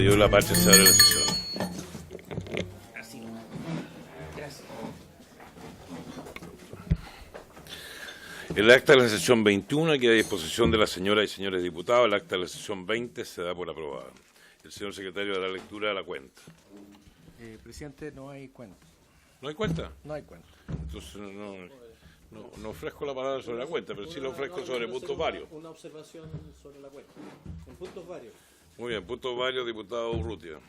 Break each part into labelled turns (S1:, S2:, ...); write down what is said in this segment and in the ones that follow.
S1: Dios la patria, se abre la sesión.
S2: Así no. Gracias.
S1: El acta de la sesión 21 queda a disposición de las señoras y señores diputados. El acta de la sesión 20 se da por aprobada. El señor secretario dará lectura de la cuenta.
S2: Presidente, no hay cuenta.
S1: ¿No hay cuenta?
S2: No hay cuenta.
S1: Entonces no ofrezco la palabra sobre la cuenta, pero sí lo ofrezco sobre puntos varios.
S2: Una observación sobre la cuenta. En puntos varios.
S1: Muy bien, puntos varios, diputado Urrutia.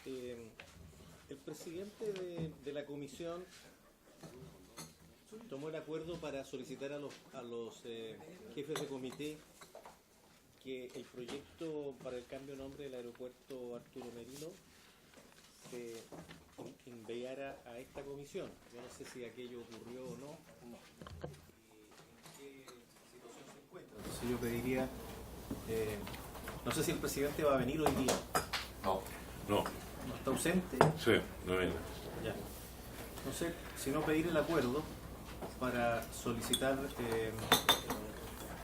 S2: El presidente de la comisión tomó el acuerdo para solicitar a los jefes de comité que el proyecto para el cambio de nombre del aeropuerto Arturo Merino se enviara a esta comisión. Yo no sé si aquello ocurrió o no. ¿En qué situación se encuentra? Entonces yo pediría, no sé si el presidente va a venir hoy día.
S1: No.
S2: ¿No está ausente?
S1: Sí, no viene.
S2: Ya. No sé, si no pedir el acuerdo para solicitar a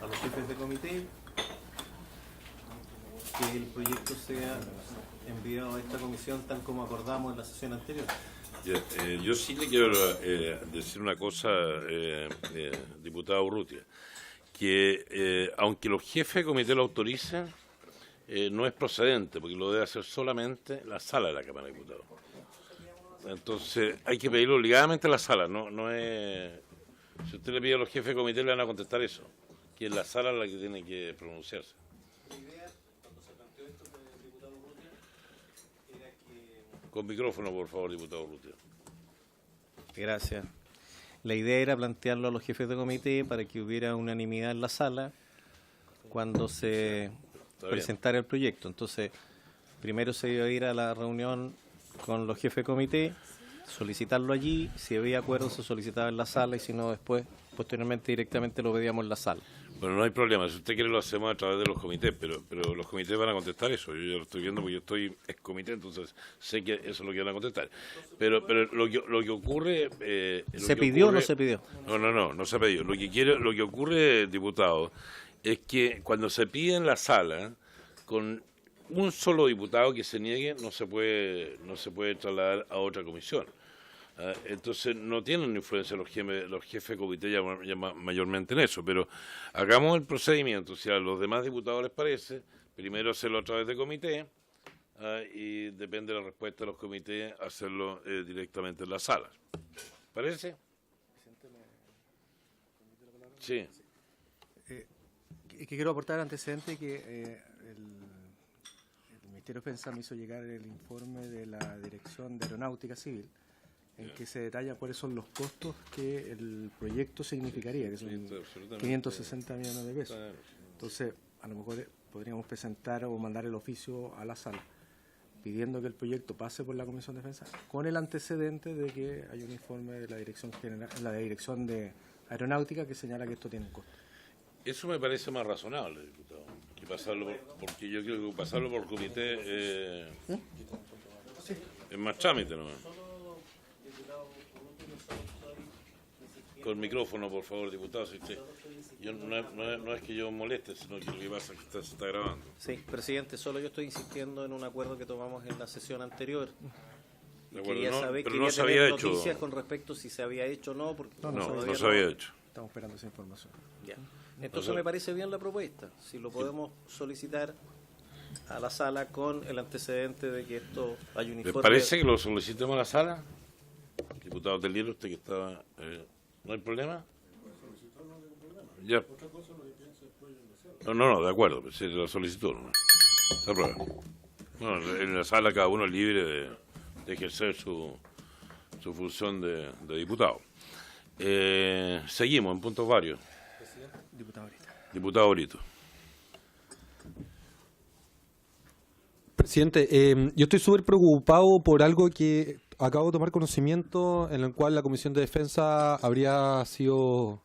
S2: los jefes de comité que el proyecto sea enviado a esta comisión tal como acordamos en la sesión anterior.
S1: Yo sí le quiero decir una cosa, diputado Urrutia, que aunque los jefes de comité lo autoricen, no es procedente, porque lo debe hacer solamente la sala de la Cámara de Diputados. Entonces hay que pedirlo obligadamente a la sala, no es... Si usted le pide a los jefes de comité le van a contestar eso, que es la sala la que tiene que pronunciarse.
S2: La idea, cuando se planteó esto por el diputado Urrutia, era que...
S1: Con micrófono, por favor, diputado Urrutia.
S2: Gracias. La idea era plantearlo a los jefes de comité para que hubiera unanimidad en la sala cuando se presentara el proyecto. Entonces, primero se iba a ir a la reunión con los jefes de comité, solicitarlo allí, si había acuerdo se solicitaba en la sala y si no después, posteriormente directamente lo pedíamos en la sala.
S1: Bueno, no hay problema, si usted quiere lo hacemos a través de los comités, pero los comités van a contestar eso, yo ya lo estoy viendo porque yo estoy ex comité, entonces sé que eso es lo que van a contestar. Pero lo que ocurre...
S2: ¿Se pidió o no se pidió?
S1: No se ha pedido. Lo que ocurre, diputado, es que cuando se pide en la sala, con un solo diputado que se niegue, no se puede trasladar a otra comisión. Entonces no tienen influencia los jefes de comité ya mayormente en eso, pero hagamos el procedimiento, si a los demás diputados les parece, primero hacerlo a través de comité y depende de la respuesta de los comités hacerlo directamente en las salas. ¿Parece? Sí.
S3: Que quiero aportar antecedente que el Ministerio de Defensa me hizo llegar el informe de la Dirección de Aeronáutica Civil, en que se detalla cuáles son los costos que el proyecto significaría, que son 560 millones de pesos. Entonces, a lo mejor podríamos presentar o mandar el oficio a la sala, pidiendo que el proyecto pase por la Comisión de Defensa, con el antecedente de que hay un informe de la Dirección de Aeronáutica que señala que esto tiene un costo.
S1: Eso me parece más razonable, diputado, que pasarlo porque yo creo que pasarlo por comité es más trámite, ¿no? Con micrófono, por favor, diputado. Yo no es que yo moleste, sino que lo que pasa es que se está grabando.
S2: Sí, presidente, solo yo estoy insistiendo en un acuerdo que tomamos en la sesión anterior.
S1: De acuerdo,
S2: Quería saber,
S1: pero
S2: quería
S1: no se había
S2: tener
S1: hecho.
S2: noticias con respecto si se había hecho o no. Porque
S1: No se había hecho.
S3: Estamos esperando esa información.
S2: Ya. Entonces me parece bien la propuesta, si lo podemos solicitar a la sala con el antecedente de que esto hay un
S1: ¿Les
S2: informe.
S1: parece que lo solicitemos a la sala? Diputado Telier, usted que estaba... ¿No hay problema? Ya. No, de acuerdo, pues, se lo solicitó. ¿No? Se aprueba. No, en la sala cada uno es libre de ejercer su función de diputado. Seguimos en puntos varios. Diputado Brito.
S4: Presidente, yo estoy súper preocupado por algo que acabo de tomar conocimiento, en el cual la Comisión de Defensa habría sido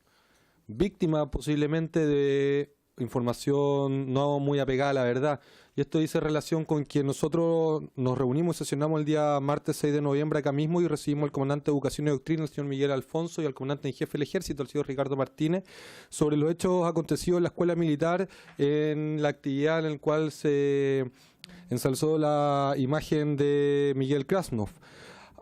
S4: víctima posiblemente de información no muy apegada a la verdad. Y esto dice relación con que nosotros nos reunimos y sesionamos el día martes 6 de noviembre acá mismo y recibimos al comandante de Educación y Doctrina, el señor Miguel Alfonso, y al comandante en jefe del Ejército, el señor Ricardo Martínez, sobre los hechos acontecidos en la Escuela Militar en la actividad en la cual se ensalzó la imagen de Miguel Krasnov.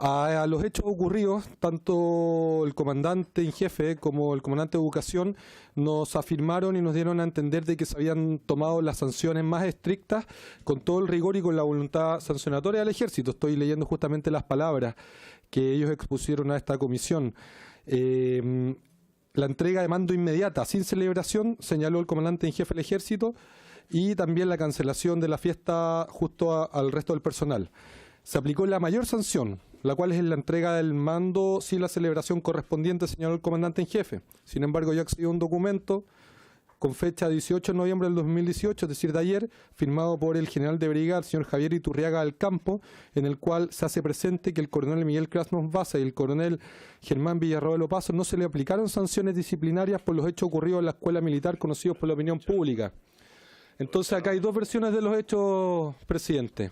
S4: A los hechos ocurridos, tanto el comandante en jefe como el comandante de educación nos afirmaron y nos dieron a entender de que se habían tomado las sanciones más estrictas con todo el rigor y con la voluntad sancionatoria del ejército. Estoy leyendo justamente las palabras que ellos expusieron a esta comisión. La entrega de mando inmediata, sin celebración, señaló el comandante en jefe del ejército, y también la cancelación de la fiesta justo al resto del personal. Se aplicó la mayor sanción, la cual es la entrega del mando sin la celebración correspondiente, señaló el comandante en jefe. Sin embargo, yo accedí a un documento con fecha 18 de noviembre del 2018, es decir, de ayer, firmado por el general de brigada, el señor Javier Iturriaga del Campo, en el cual se hace presente que el coronel Miguel Krasnov Baza y el coronel Germán Villarroel Opazo no se le aplicaron sanciones disciplinarias por los hechos ocurridos en la escuela militar conocidos por la opinión pública. Entonces acá hay dos versiones de los hechos, presidente.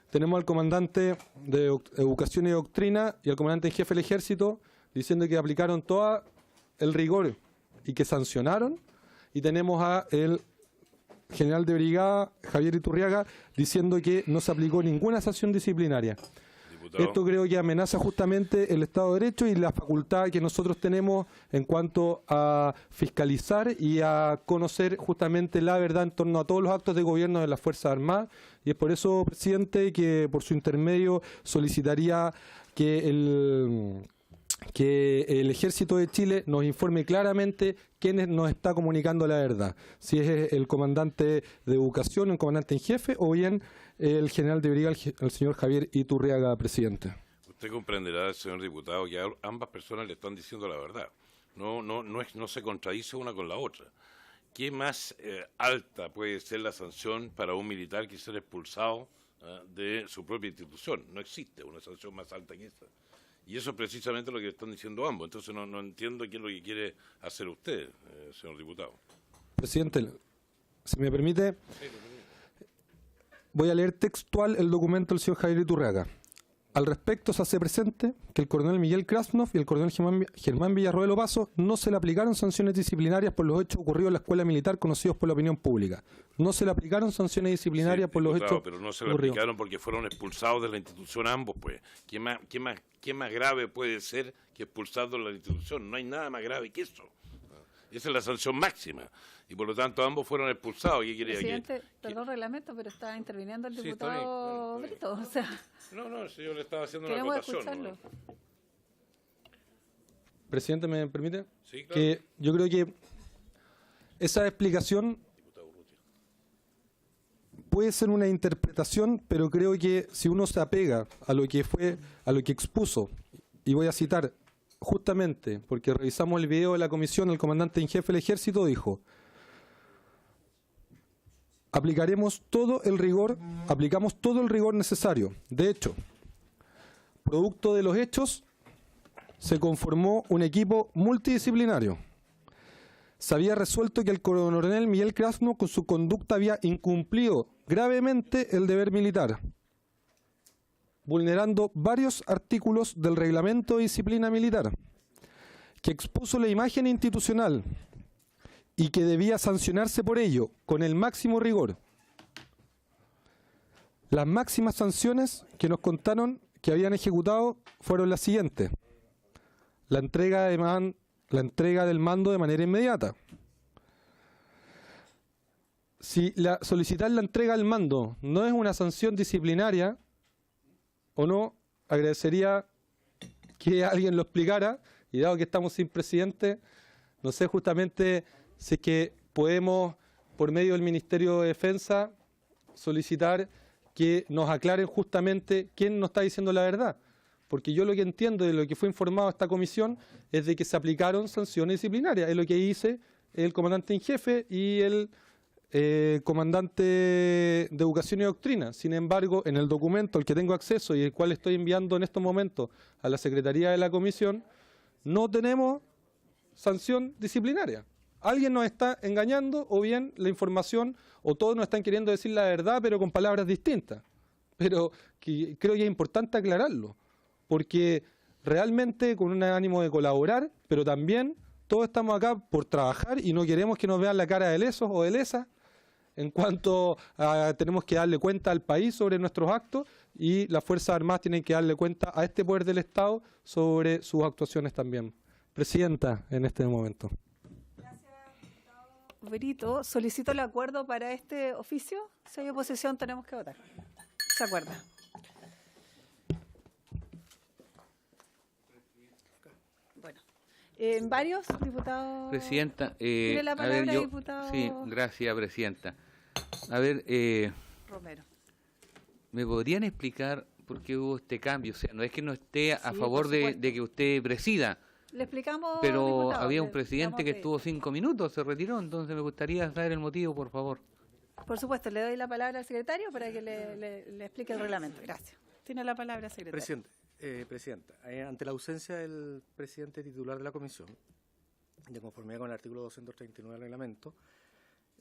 S4: Tenemos al comandante de Educación y Doctrina y al comandante en jefe del Ejército diciendo que aplicaron todo el rigor y que sancionaron. Y tenemos a el general de brigada, Javier Iturriaga, diciendo que no se aplicó ninguna sanción disciplinaria. Diputado. Esto creo que amenaza justamente el Estado de Derecho y la facultad que nosotros tenemos en cuanto a fiscalizar y a conocer justamente la verdad en torno a todos los actos de gobierno de las Fuerzas Armadas. Y es por eso, presidente, que por su intermedio solicitaría que el Ejército de Chile nos informe claramente quién nos está comunicando la verdad. Si es el comandante de Educación, el comandante en jefe, o bien el general de brigada, el señor Javier Iturriaga, presidente.
S1: Usted comprenderá, señor diputado, que ambas personas le están diciendo la verdad. No se contradice una con la otra. ¿Qué más alta puede ser la sanción para un militar que ser expulsado de su propia institución? No existe una sanción más alta que esa. Y eso es precisamente lo que están diciendo ambos. Entonces no entiendo qué es lo que quiere hacer usted, señor diputado.
S4: Presidente, si me permite, voy a leer textual el documento del señor Javier Iturriaga. Al respecto, se hace presente que el coronel Miguel Krasnov y el coronel Germán Villarroel Opazo no se le aplicaron sanciones disciplinarias por los hechos ocurridos en la escuela militar conocidos por la opinión pública. No se le aplicaron sanciones disciplinarias por los hechos
S1: pero no se le aplicaron porque fueron expulsados de la institución ambos, pues. ¿Qué más grave puede ser que expulsados de la institución? No hay nada más grave que eso. Esa es la sanción máxima. Y por lo tanto ambos fueron expulsados. ¿Qué quería?
S5: Presidente, perdón reglamento, pero está interviniendo el diputado Brito. O sea,
S1: no, si yo le estaba haciendo una
S5: queremos
S1: acotación.
S5: escucharlo.
S4: Presidente, ¿me permite?
S1: Sí, claro.
S4: Que yo creo que esa explicación puede ser una interpretación, pero creo que si uno se apega a lo que expuso, y voy a citar justamente, porque revisamos el video de la comisión, el comandante en jefe del Ejército dijo: aplicamos todo el rigor necesario. De hecho, producto de los hechos, se conformó un equipo multidisciplinario. Se había resuelto que el coronel Miguel Krasnov con su conducta había incumplido gravemente el deber militar, vulnerando varios artículos del reglamento de disciplina militar, que expuso la imagen institucional y que debía sancionarse por ello con el máximo rigor. Las máximas sanciones que nos contaron que habían ejecutado fueron las siguientes: la entrega del mando de manera inmediata. Si solicitar la entrega del mando no es una sanción disciplinaria o no, agradecería que alguien lo explicara, y dado que estamos sin presidente, no sé justamente si es que podemos, por medio del Ministerio de Defensa, solicitar que nos aclaren justamente quién nos está diciendo la verdad. Porque yo lo que entiendo de lo que fue informado a esta comisión es de que se aplicaron sanciones disciplinarias. Es lo que dice el comandante en jefe y el comandante de Educación y Doctrina. Sin embargo, en el documento al que tengo acceso y el cual estoy enviando en estos momentos a la Secretaría de la Comisión, no tenemos sanción disciplinaria. Alguien nos está engañando, o bien la información, o todos nos están queriendo decir la verdad, pero con palabras distintas. Pero creo que es importante aclararlo, porque realmente con un ánimo de colaborar, pero también todos estamos acá por trabajar y no queremos que nos vean la cara de lesos o de lesas en cuanto a tenemos que darle cuenta al país sobre nuestros actos y las Fuerzas Armadas tienen que darle cuenta a este poder del Estado sobre sus actuaciones también. Presidenta, en este momento.
S5: Brito, solicito el acuerdo para este oficio. Si hay oposición, tenemos que votar. ¿Se acuerda? Bueno, varios diputados.
S6: Presidenta,
S5: Tiene la
S6: a ver,
S5: palabra,
S6: yo,
S5: diputado
S6: sí, gracias, Presidenta. A ver,
S5: Romero.
S6: ¿me podrían explicar por qué hubo este cambio? O sea, no es que no esté a
S5: Sí,
S6: favor
S5: por
S6: de
S5: supuesto.
S6: que usted presida,
S5: Le explicamos,
S6: pero
S5: diputado,
S6: había un
S5: le
S6: presidente que
S5: explicamos
S6: estuvo 5 minutos, se retiró, entonces me gustaría saber el motivo, por favor.
S5: Por supuesto, le doy la palabra al secretario para que le explique el reglamento. Gracias. Tiene la palabra, secretario.
S3: Presidenta, ante la ausencia del presidente titular de la comisión, de conformidad con el artículo 239 del reglamento,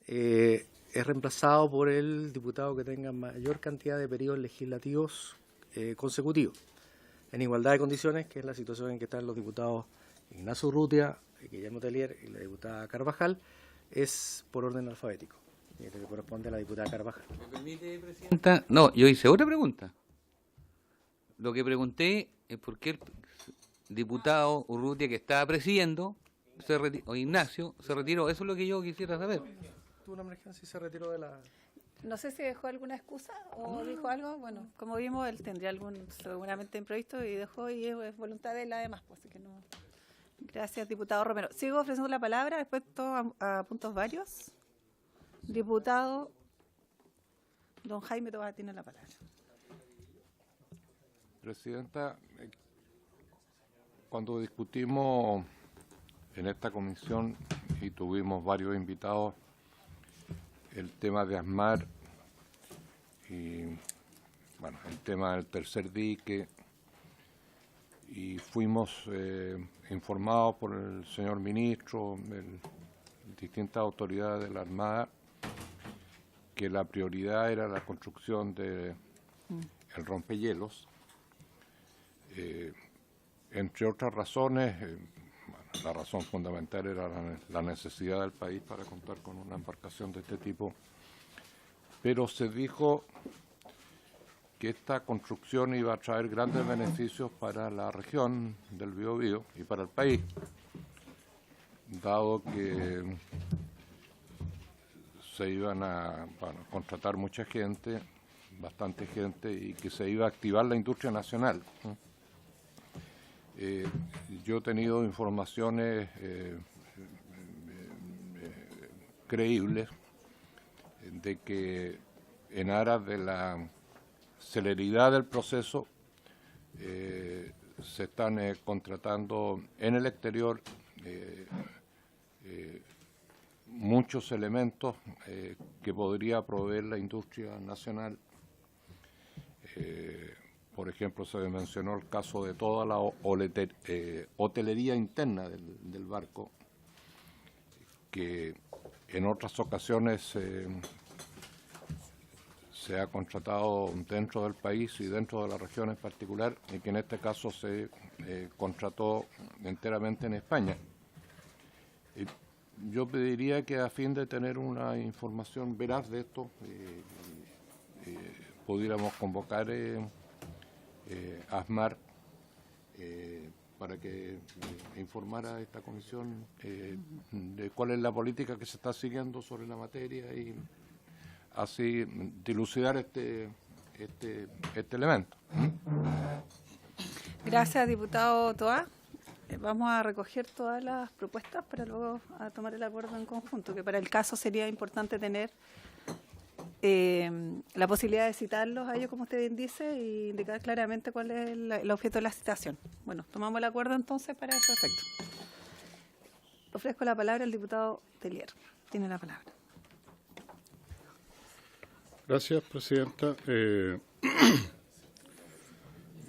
S3: es reemplazado por el diputado que tenga mayor cantidad de periodos legislativos consecutivos, en igualdad de condiciones, que es la situación en que están los diputados Ignacio Urrutia, Guillermo Tellier y la diputada Carvajal, es por orden alfabético, y le corresponde a la diputada Carvajal.
S6: ¿Me permite, Presidenta? No, yo hice otra pregunta. Lo que pregunté es por qué el diputado Urrutia que estaba presidiendo, o Ignacio, se retiró. Eso es lo que yo quisiera saber.
S3: Tuvo una emergencia y se retiró de la...
S5: No sé si dejó alguna excusa o dijo algo. Bueno, como vimos, él tendría algún seguramente imprevisto y dejó, y es voluntad de él además. Pues, así que no. Gracias, diputado Romero. Sigo ofreciendo la palabra respecto a puntos varios. Diputado don Jaime Toá tiene la palabra.
S7: Presidenta, cuando discutimos en esta comisión y tuvimos varios invitados el tema de ASMAR y bueno, el tema del tercer dique, y fuimos informados por el señor ministro, distintas autoridades de la Armada, que la prioridad era la construcción del rompehielos. Entre otras razones, la razón fundamental era la necesidad del país para contar con una embarcación de este tipo, pero se dijo que esta construcción iba a traer grandes beneficios para la región del Biobío y para el país, dado que se iban a contratar mucha gente, bastante gente, y que se iba a activar la industria nacional. Yo he tenido informaciones creíbles de que en aras de la celeridad del proceso se están contratando en el exterior muchos elementos que podría proveer la industria nacional. Por ejemplo, se mencionó el caso de toda la hotelería interna del barco, que en otras ocasiones se ha contratado dentro del país y dentro de la región en particular, y que en este caso se contrató enteramente en España. Yo pediría que, a fin de tener una información veraz de esto, pudiéramos convocar ASMAR para que informara a esta comisión de cuál es la política que se está siguiendo sobre la materia y así dilucidar este elemento.
S5: Gracias, diputado Toá. Vamos a recoger todas las propuestas para luego a tomar el acuerdo en conjunto, que para el caso sería importante tener la posibilidad de citarlos a ellos, como usted bien dice, y indicar claramente cuál es el objeto de la citación. Bueno, tomamos el acuerdo entonces para ese efecto. Ofrezco la palabra al diputado Tellier. Tiene la palabra.
S8: Gracias, Presidenta.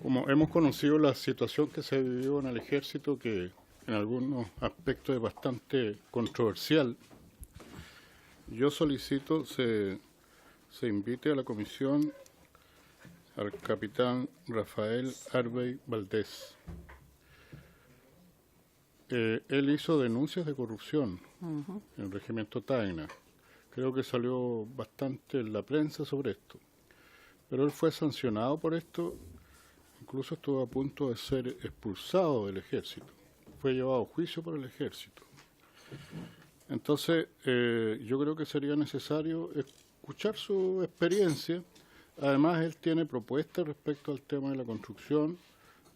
S8: Como hemos conocido la situación que se vivió en el Ejército, que en algunos aspectos es bastante controversial, yo solicito se invite a la comisión al capitán Rafael Arbey Valdés. Él hizo denuncias de corrupción en el regimiento Tacna, Creo que salió bastante en la prensa sobre esto. Pero él fue sancionado por esto, incluso estuvo a punto de ser expulsado del ejército. Fue llevado a juicio por el ejército. Entonces, yo creo que sería necesario escuchar su experiencia. Además, él tiene propuestas respecto al tema de la construcción,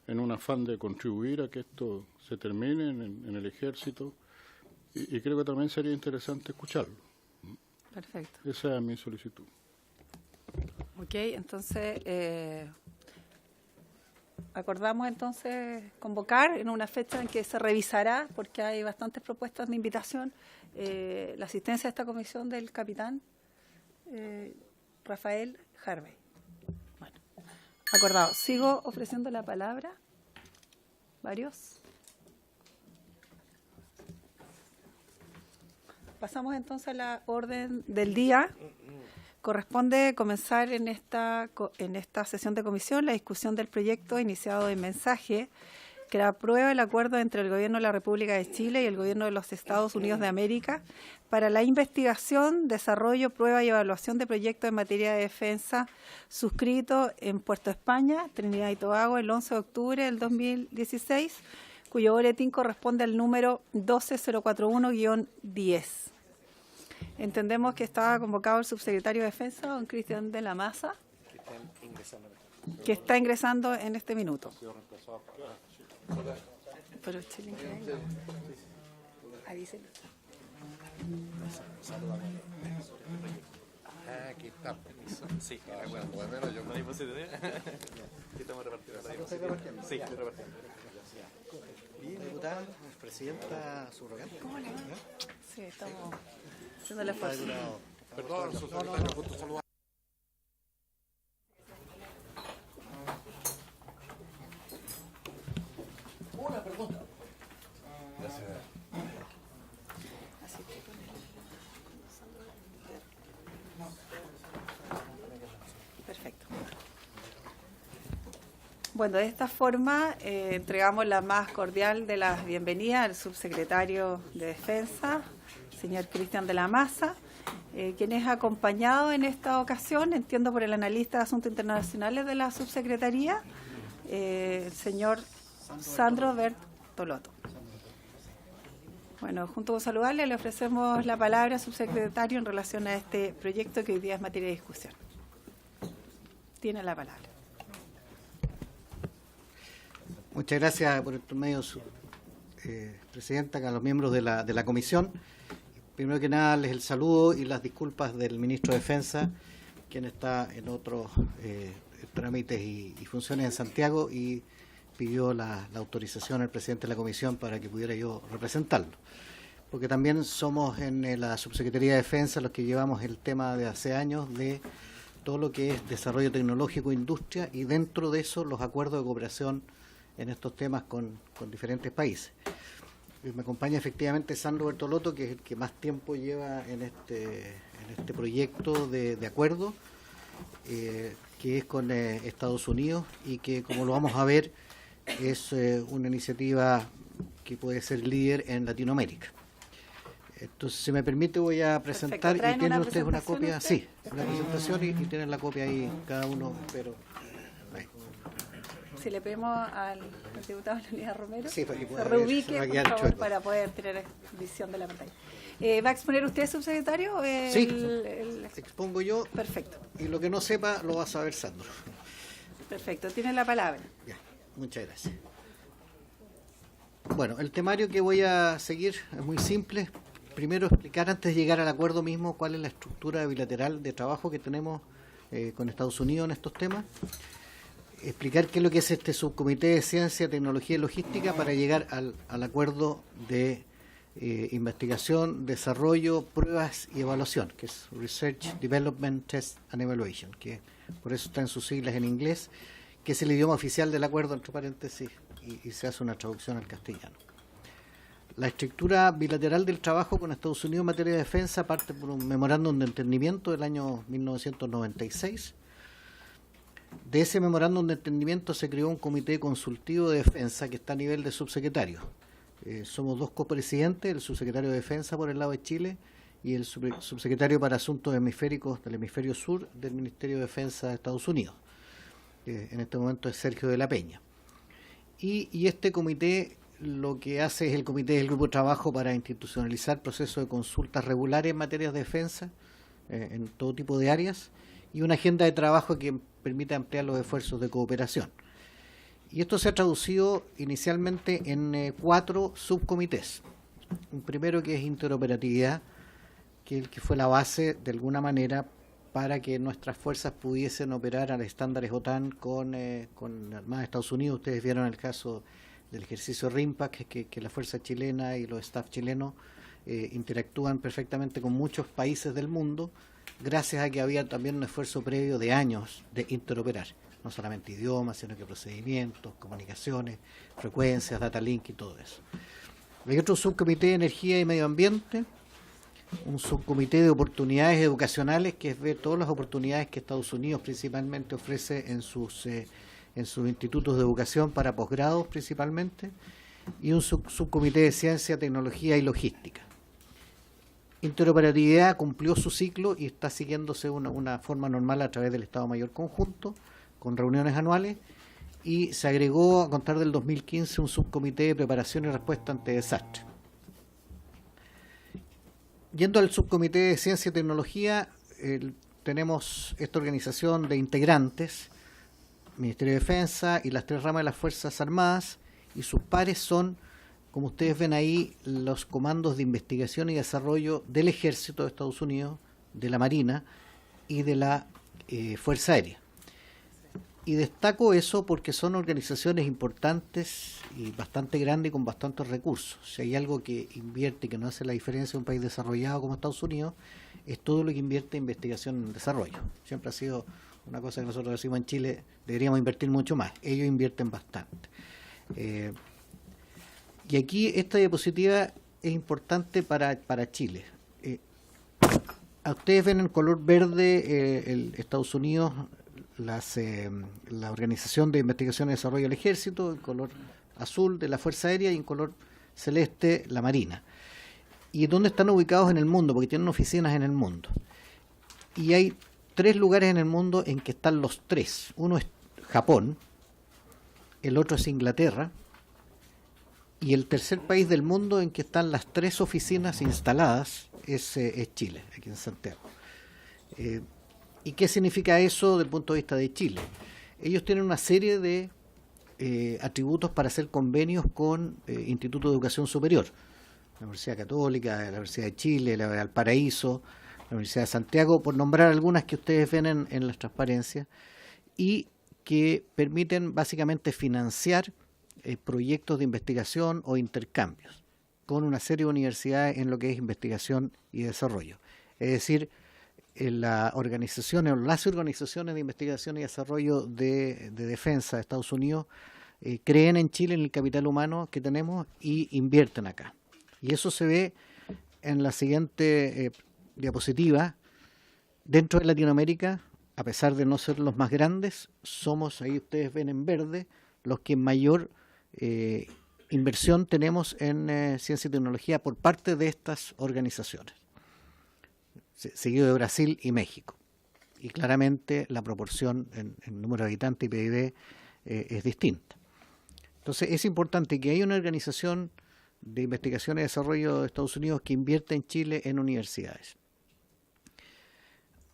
S8: en un afán de contribuir a que esto se termine en el ejército, y creo que también sería interesante escucharlo.
S5: Perfecto.
S8: Esa es mi solicitud.
S5: Ok, entonces acordamos entonces convocar en una fecha en que se revisará, porque hay bastantes propuestas de invitación, la asistencia a esta comisión del capitán Rafael Harvey. Bueno, acordado. Sigo ofreciendo la palabra. ¿Varios? Pasamos entonces a la orden del día. Corresponde comenzar en esta sesión de comisión la discusión del proyecto iniciado en mensaje que aprueba el acuerdo entre el Gobierno de la República de Chile y el Gobierno de los Estados Unidos de América para la investigación, desarrollo, prueba y evaluación de proyectos en materia de defensa, suscrito en Puerto España, Trinidad y Tobago, el 11 de octubre del 2016, cuyo boletín corresponde al número 12041-10. Entendemos que estaba convocado el subsecretario de Defensa, don Cristian de la Maza, que está ingresando en este minuto. Pero Chile, que venga. Avíselo.
S7: Aquí está. Sí, bueno, yo me puse de... Estamos repartiendo. Sí, repartiendo.
S2: Diputada, presidenta subrogante.
S5: ¿Cómo le va? Sí, estamos haciendo el esfuerzo.
S7: Perdón, su secretario, justo saludar.
S2: Una pregunta.
S5: Perfecto. Bueno, de esta forma entregamos la más cordial de las bienvenidas al subsecretario de Defensa, señor Cristian de la Maza, quien es acompañado en esta ocasión, entiendo por el analista de Asuntos Internacionales de la subsecretaría, el señor Sandro Bertolotto. Bueno, junto con saludarle, le ofrecemos la palabra al subsecretario en relación a este proyecto que hoy día es materia de discusión. Tiene la palabra.
S2: Muchas gracias por estos medios, Presidenta, a los miembros de la comisión. Primero que nada, les el saludo y las disculpas del ministro de Defensa, quien está en otros trámites y funciones en Santiago, y pidió la autorización al presidente de la comisión para que pudiera yo representarlo. Porque también somos en la Subsecretaría de Defensa los que llevamos el tema de hace años de todo lo que es desarrollo tecnológico, industria, y dentro de eso los acuerdos de cooperación en estos temas con diferentes países. Me acompaña efectivamente Sandro Bertolotto, que es el que más tiempo lleva en este proyecto de acuerdo, que es con Estados Unidos, y que, como lo vamos a ver, es una iniciativa que puede ser líder en Latinoamérica. Entonces, si me permite, voy a presentar.
S5: Perfecto.
S2: ¿Y tienen ustedes una
S5: presentación
S2: copia?
S5: usted?
S2: Sí, la presentación, y tienen la copia ahí cada uno, pero... ahí.
S5: Si le pedimos al diputado Leonidas Romero,
S2: Sí, para que
S5: se
S2: pueda ver,
S5: reubique,
S2: se va a
S5: por
S2: quedar
S5: favor,
S2: chueco.
S5: para poder tener visión de la pantalla. ¿Va a exponer usted, subsecretario?
S2: Sí, expongo yo,
S5: Perfecto,
S2: y lo que no sepa lo va a saber Sandro.
S5: perfecto. Tiene la palabra.
S2: Ya, muchas gracias. Bueno, el temario que voy a seguir es muy simple. Primero, explicar antes de llegar al acuerdo mismo cuál es la estructura bilateral de trabajo que tenemos con Estados Unidos en estos temas. Explicar qué es lo que es este subcomité de ciencia, tecnología y logística para llegar al acuerdo de investigación, desarrollo, pruebas y evaluación, que es Research, Development, Test and Evaluation, que por eso está en sus siglas en inglés, que es el idioma oficial del acuerdo, entre paréntesis, y se hace una traducción al castellano. La estructura bilateral del trabajo con Estados Unidos en materia de defensa parte por un memorándum de entendimiento del año 1996. De ese memorándum de entendimiento se creó un comité consultivo de defensa que está a nivel de subsecretario. Somos dos copresidentes, el subsecretario de Defensa por el lado de Chile
S9: y el subsecretario para Asuntos Hemisféricos del Hemisferio Sur del Ministerio de Defensa de Estados Unidos. En este momento es Sergio de la Peña. Y este comité lo que hace es el comité del grupo de trabajo para institucionalizar procesos de consultas regulares en materias de defensa, en todo tipo de áreas, y una agenda de trabajo que permita ampliar los esfuerzos de cooperación. Y esto se ha traducido inicialmente en 4 subcomités. Un primero que es interoperatividad, que fue la base de alguna manera para que nuestras fuerzas pudiesen operar a los estándares OTAN con la Armada de Estados Unidos. Ustedes vieron el caso del ejercicio RIMPAC, que la fuerza chilena y los staff chilenos interactúan perfectamente con muchos países del mundo, gracias a que había también un esfuerzo previo de años de interoperar, no solamente idiomas, sino que procedimientos, comunicaciones, frecuencias, data link y todo eso. Hay otro subcomité de energía y medio ambiente, un subcomité de oportunidades educacionales, que es ver todas las oportunidades que Estados Unidos principalmente ofrece en sus institutos de educación para posgrados principalmente, y un subcomité de ciencia, tecnología y logística. Interoperatividad cumplió su ciclo y está siguiéndose una forma normal a través del Estado Mayor Conjunto, con reuniones anuales, y se agregó a contar del 2015 un subcomité de preparación y respuesta ante desastres. Yendo al subcomité de ciencia y tecnología, tenemos esta organización de integrantes, Ministerio de Defensa y las 3 ramas de las Fuerzas Armadas, y sus pares son, como ustedes ven ahí, los comandos de investigación y desarrollo del Ejército de Estados Unidos, de la Marina y de la Fuerza Aérea. Y destaco eso porque son organizaciones importantes y bastante grandes y con bastantes recursos. Si hay algo que invierte y que no hace la diferencia en un país desarrollado como Estados Unidos, es todo lo que invierte en investigación y desarrollo. Siempre ha sido una cosa que nosotros decimos en Chile, deberíamos invertir mucho más. Ellos invierten bastante. Y aquí esta diapositiva es importante para Chile. A ustedes ven en color verde el Estados Unidos, la Organización de Investigación y Desarrollo del Ejército, en color azul de la Fuerza Aérea y en color celeste la Marina. ¿Y dónde están ubicados en el mundo? Porque tienen oficinas en el mundo. Y hay 3 lugares en el mundo en que están los 3. Uno es Japón, el otro es Inglaterra, y el tercer país del mundo en que están las 3 oficinas instaladas es Chile, aquí en Santiago. ¿Y qué significa eso desde el punto de vista de Chile? Ellos tienen una serie de atributos para hacer convenios con institutos de educación superior. La Universidad Católica, la Universidad de Chile, la de Valparaíso, la Universidad de Santiago, por nombrar algunas que ustedes ven en las transparencias, y que permiten básicamente financiar proyectos de investigación o intercambios con una serie de universidades en lo que es investigación y desarrollo. Es decir, las organizaciones o las organizaciones de investigación y desarrollo de defensa de Estados Unidos creen en Chile, en el capital humano que tenemos, y invierten acá. Y eso se ve en la siguiente diapositiva. Dentro de Latinoamérica, a pesar de no ser los más grandes, somos, ahí ustedes ven en verde, los que mayor inversión tenemos en ciencia y tecnología por parte de estas organizaciones, seguido de Brasil y México. Y claramente la proporción en número de habitantes y PIB es distinta. Entonces es importante que haya una organización de investigación y desarrollo de Estados Unidos que invierte en Chile en universidades.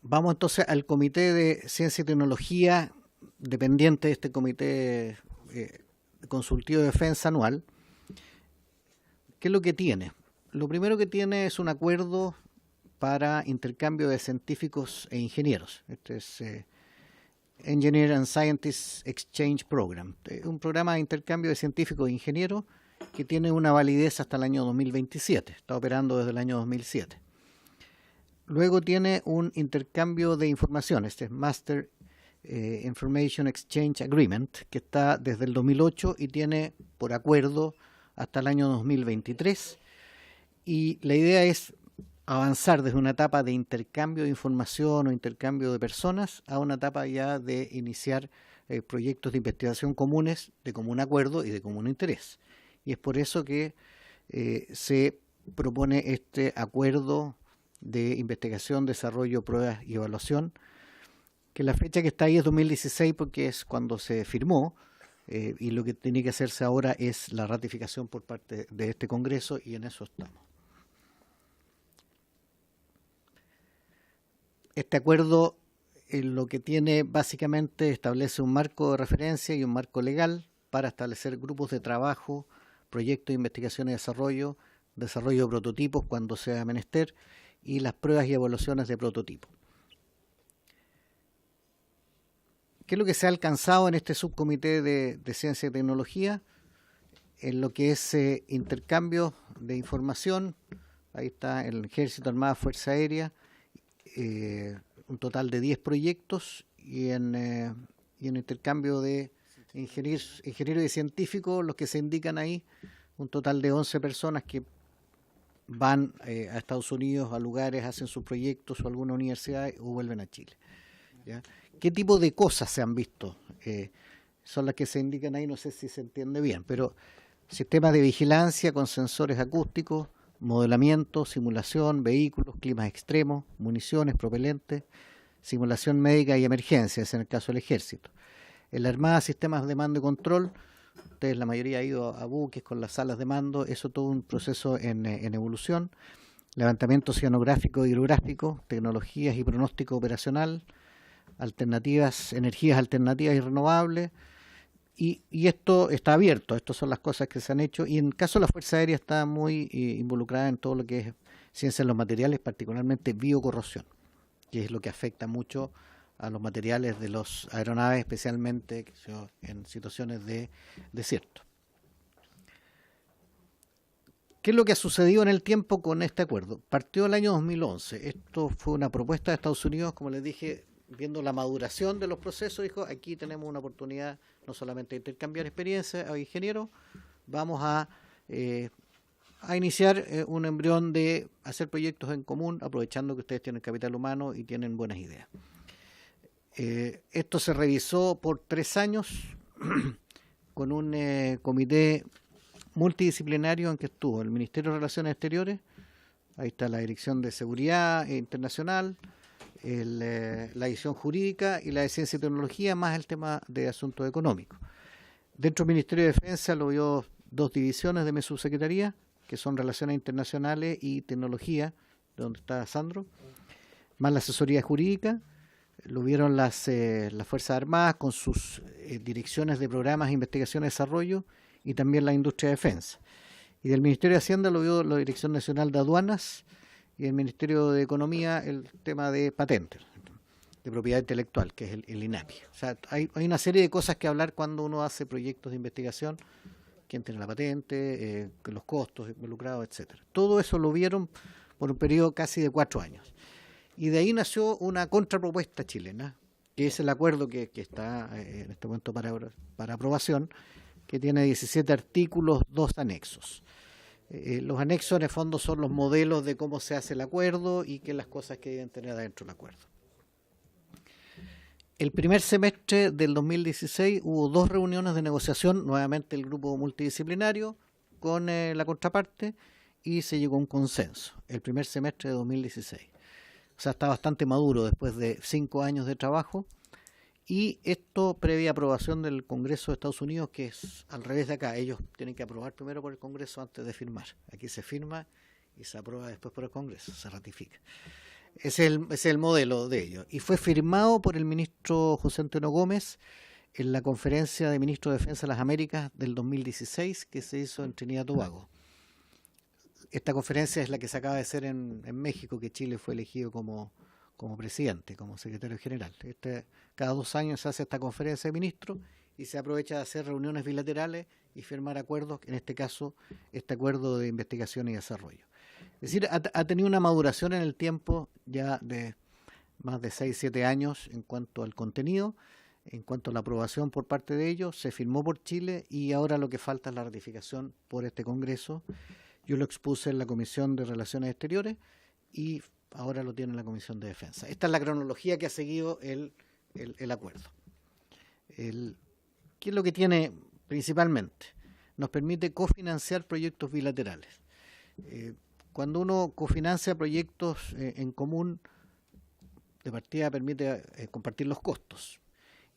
S9: Vamos entonces al Comité de Ciencia y Tecnología, dependiente de este Comité Consultivo de Defensa anual. ¿Qué es lo que tiene? Lo primero que tiene es un acuerdo para intercambio de científicos e ingenieros. Este es Engineer and Scientist Exchange Program, un programa de intercambio de científicos e ingenieros que tiene una validez hasta el año 2027, está operando desde el año 2007. Luego tiene un intercambio de información, este es Master Information Exchange Agreement, que está desde el 2008 y tiene por acuerdo hasta el año 2023. Y la idea es avanzar desde una etapa de intercambio de información o intercambio de personas a una etapa ya de iniciar proyectos de investigación comunes de común acuerdo y de común interés. Y es por eso que se propone este acuerdo de investigación, desarrollo, pruebas y evaluación, que la fecha que está ahí es 2016 porque es cuando se firmó, y lo que tiene que hacerse ahora es la ratificación por parte de este Congreso, y en eso estamos. Este acuerdo lo que tiene básicamente establece un marco de referencia y un marco legal para establecer grupos de trabajo, proyectos de investigación y desarrollo de prototipos cuando sea menester, y las pruebas y evaluaciones de prototipos. ¿Qué es lo que se ha alcanzado en este subcomité de ciencia y tecnología? En lo que es intercambio de información, ahí está el Ejército, Armada, Fuerza Aérea, un total de 10 proyectos, y en intercambio de ingenieros y científicos, los que se indican ahí, un total de 11 personas que van a Estados Unidos, a lugares, hacen sus proyectos o alguna universidad o vuelven a Chile. ¿Ya? ¿Qué tipo de cosas se han visto? Son las que se indican ahí, no sé si se entiende bien, pero sistemas de vigilancia con sensores acústicos, modelamiento, simulación, vehículos, climas extremos, municiones, propelentes, simulación médica y emergencias, en el caso del Ejército. En la Armada, sistemas de mando y control. Ustedes, la mayoría, ha ido a buques con las salas de mando, eso todo un proceso en evolución. Levantamiento oceanográfico y hidrográfico, tecnologías y pronóstico operacional, alternativas, energías alternativas y renovables, y esto está abierto. Estas son las cosas que se han hecho, y en el caso de la Fuerza Aérea está muy involucrada en todo lo que es ciencia de los materiales, particularmente biocorrosión, que es lo que afecta mucho a los materiales de las aeronaves, especialmente en situaciones de desierto. ¿Qué es lo que ha sucedido en el tiempo con este acuerdo? Partió el año 2011. Esto fue una propuesta de Estados Unidos, como les dije, viendo la maduración de los procesos, dijo, aquí tenemos una oportunidad no solamente de intercambiar experiencias a ingenieros, vamos a iniciar un embrión de hacer proyectos en común, aprovechando que ustedes tienen capital humano y tienen buenas ideas. Esto se revisó por 3 años con un comité multidisciplinario en que estuvo el Ministerio de Relaciones Exteriores, ahí está la Dirección de Seguridad Internacional, la edición jurídica y la de Ciencia y Tecnología, más el tema de asuntos económicos. Dentro del Ministerio de Defensa lo vio 2 divisiones de mi subsecretaría, que son Relaciones Internacionales y Tecnología, de donde está Sandro, más la asesoría jurídica. Lo vieron las Fuerzas Armadas con sus direcciones de programas de investigación y desarrollo, y también la industria de defensa. Y del Ministerio de Hacienda lo vio la Dirección Nacional de Aduanas, y el Ministerio de Economía el tema de patentes, de propiedad intelectual, que es el INAPI. O sea, hay una serie de cosas que hablar cuando uno hace proyectos de investigación, quién tiene la patente, los costos involucrados, etcétera. Todo eso lo vieron por un periodo casi de 4 años. Y de ahí nació una contrapropuesta chilena, que es el acuerdo que está en este momento para aprobación, que tiene 17 artículos, 2 anexos. Los anexos en el fondo son los modelos de cómo se hace el acuerdo y qué las cosas que deben tener adentro del acuerdo. El primer semestre del 2016 hubo 2 reuniones de negociación, nuevamente el grupo multidisciplinario con la contraparte, y se llegó a un consenso, el primer semestre de 2016. O sea, está bastante maduro después de 5 años de trabajo, y esto previa aprobación del Congreso de Estados Unidos, que es al revés de acá. Ellos tienen que aprobar primero por el Congreso antes de firmar. Aquí se firma y se aprueba después por el Congreso, se ratifica. Ese es el modelo de ellos. Y fue firmado por el ministro José Antonio Gómez en la Conferencia de Ministros de Defensa de las Américas del 2016, que se hizo en Trinidad y Tobago. Esta conferencia es la que se acaba de hacer en México, que Chile fue elegido como presidente, como secretario general. Cada 2 años se hace esta conferencia de ministros y se aprovecha de hacer reuniones bilaterales y firmar acuerdos, en este caso, este acuerdo de investigación y desarrollo. Es decir, ha tenido una maduración en el tiempo ya de más de 6-7 años en cuanto al contenido, en cuanto a la aprobación por parte de ellos. Se firmó por Chile y ahora lo que falta es la ratificación por este Congreso. Yo lo expuse en la Comisión de Relaciones Exteriores y ahora lo tiene en la Comisión de Defensa. Esta es la cronología que ha seguido el acuerdo. ¿Qué es lo que tiene principalmente? Nos permite cofinanciar proyectos bilaterales. cuando uno cofinancia proyectos en común, de partida permite compartir los costos.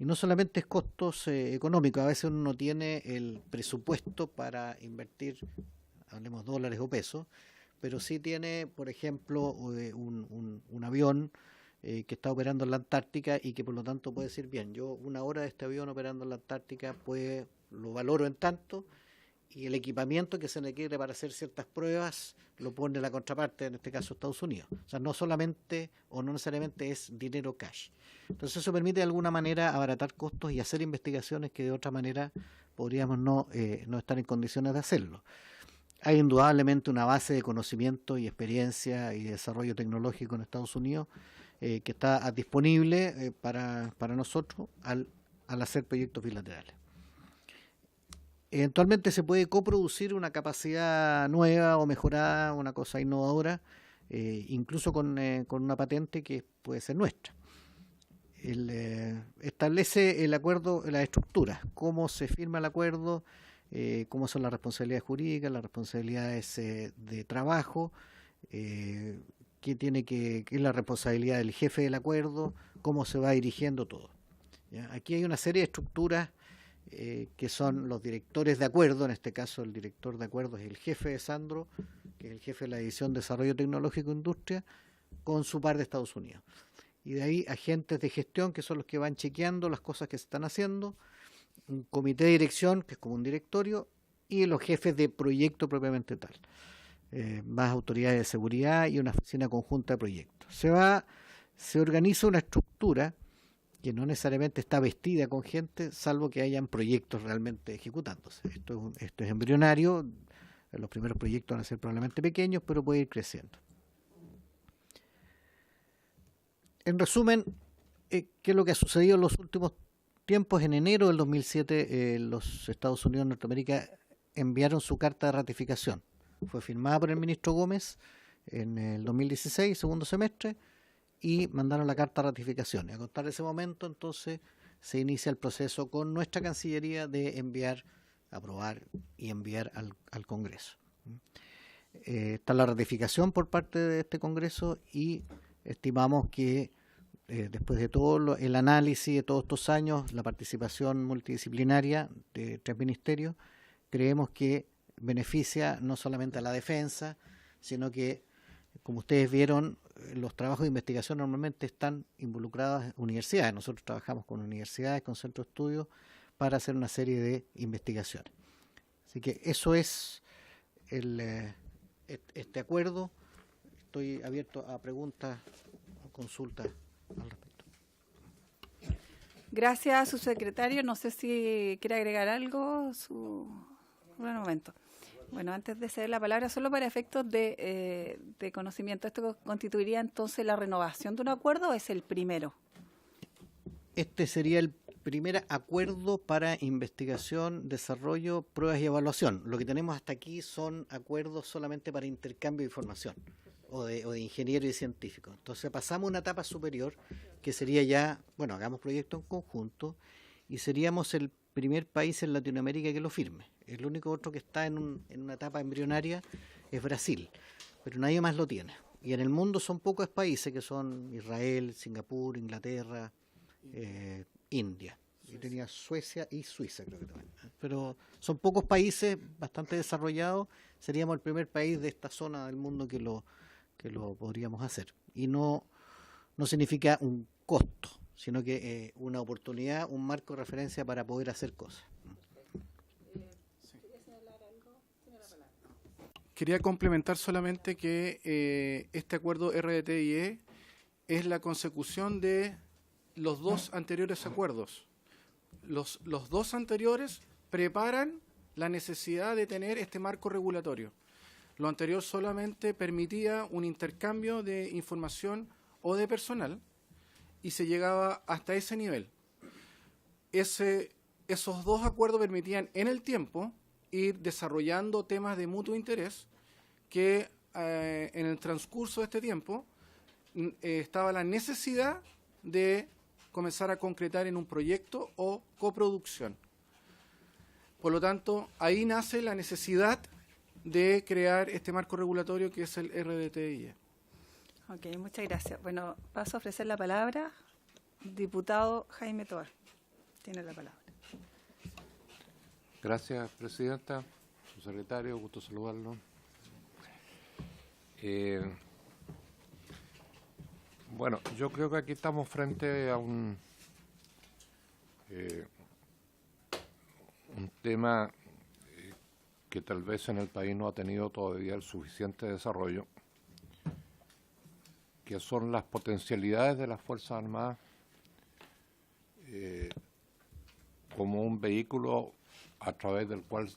S9: Y no solamente es costos económicos, a veces uno no tiene el presupuesto para invertir, hablemos dólares o pesos, pero sí tiene, por ejemplo, un avión que está operando en la Antártica y que por lo tanto puede decir, bien, yo 1 hora de este avión operando en la Antártica lo valoro en tanto, y el equipamiento que se requiere para hacer ciertas pruebas lo pone la contraparte, en este caso Estados Unidos. O sea, no solamente o no necesariamente es dinero cash. Entonces eso permite de alguna manera abaratar costos y hacer investigaciones que de otra manera podríamos no estar en condiciones de hacerlo. Hay indudablemente una base de conocimiento y experiencia y desarrollo tecnológico en Estados Unidos que está disponible para nosotros al hacer proyectos bilaterales. Eventualmente se puede coproducir una capacidad nueva o mejorada, una cosa innovadora, incluso con una patente que puede ser nuestra. Establece el acuerdo, las estructuras, cómo se firma el acuerdo, cómo son las responsabilidades jurídicas, las responsabilidades de trabajo, qué es la responsabilidad del jefe del acuerdo, cómo se va dirigiendo todo. ¿Ya? Aquí hay una serie de estructuras que son los directores de acuerdo. En este caso el director de acuerdo es el jefe de Sandro, que es el jefe de la División de Desarrollo Tecnológico e Industria, con su par de Estados Unidos. Y de ahí agentes de gestión, que son los que van chequeando las cosas que se están haciendo, un comité de dirección, que es como un directorio, y los jefes de proyecto propiamente tal, más autoridades de seguridad y una oficina conjunta de proyectos. Se organiza una estructura que no necesariamente está vestida con gente, salvo que hayan proyectos realmente ejecutándose. Esto es embrionario, los primeros proyectos van a ser probablemente pequeños, pero puede ir creciendo. En resumen, ¿qué es lo que ha sucedido en los últimos tiempos? En enero del 2007, los Estados Unidos de Norteamérica enviaron su carta de ratificación. Fue firmada por el ministro Gómez en el 2016, segundo semestre, y mandaron la carta de ratificación. Y a contar de ese momento, entonces, se inicia el proceso con nuestra Cancillería de aprobar y enviar al Congreso. Está la ratificación por parte de este Congreso y estimamos que después de todo el análisis de todos estos años, la participación multidisciplinaria de 3 ministerios, creemos que beneficia no solamente a la defensa, sino que, como ustedes vieron, los trabajos de investigación normalmente están involucradas universidades. Nosotros trabajamos con universidades, con centros de estudio, para hacer una serie de investigaciones. Así que eso es este acuerdo. Estoy abierto a preguntas o consultas al respecto.
S5: Gracias, subsecretario. No sé si quiere agregar algo. Un momento. Bueno, antes de ceder la palabra, solo para efectos de conocimiento, ¿esto constituiría entonces la renovación de un acuerdo o es el primero?
S9: Este sería el primer acuerdo para investigación, desarrollo, pruebas y evaluación. Lo que tenemos hasta aquí son acuerdos solamente para intercambio de información o de ingeniero y científico. Entonces pasamos a una etapa superior que sería ya, bueno, hagamos proyectos en conjunto y seríamos el primer país en Latinoamérica que lo firme. El único otro que está en una etapa embrionaria es Brasil, pero nadie más lo tiene. Y en el mundo son pocos países, que son Israel, Singapur, Inglaterra, India. Y tenía Suecia y Suiza, creo que también. Pero son pocos países bastante desarrollados. Seríamos el primer país de esta zona del mundo que lo podríamos hacer. Y no significa un costo, sino que una oportunidad, un marco de referencia para poder hacer cosas.
S10: Quería complementar solamente que este acuerdo RDTIE es la consecución de los 2 anteriores acuerdos. Los 2 anteriores preparan la necesidad de tener este marco regulatorio. Lo anterior solamente permitía un intercambio de información o de personal y se llegaba hasta ese nivel. Esos 2 acuerdos permitían en el tiempo ir desarrollando temas de mutuo interés que en el transcurso de este tiempo estaba la necesidad de comenzar a concretar en un proyecto o coproducción. Por lo tanto, ahí nace la necesidad de crear este marco regulatorio que es el RDTIE.
S5: Ok, muchas gracias. Bueno, paso a ofrecer la palabra. Diputado Jaime Toa, tiene la palabra.
S7: Gracias, presidenta. Su secretario, gusto saludarlo. Bueno, yo creo que aquí estamos frente a un tema que tal vez en el país no ha tenido todavía el suficiente desarrollo, que son las potencialidades de las Fuerzas Armadas como un vehículo a través del cual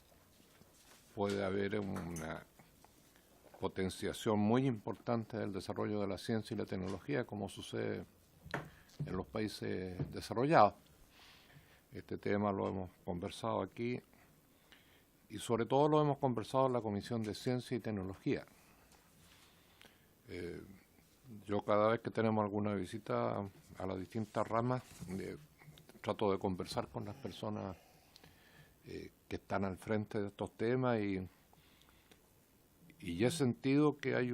S7: puede haber una potenciación muy importante del desarrollo de la ciencia y la tecnología, como sucede en los países desarrollados. Este tema lo hemos conversado aquí y sobre todo lo hemos conversado en la Comisión de Ciencia y Tecnología. Yo cada vez que tenemos alguna visita a las distintas ramas, trato de conversar con las personas que están al frente de estos temas y he sentido que hay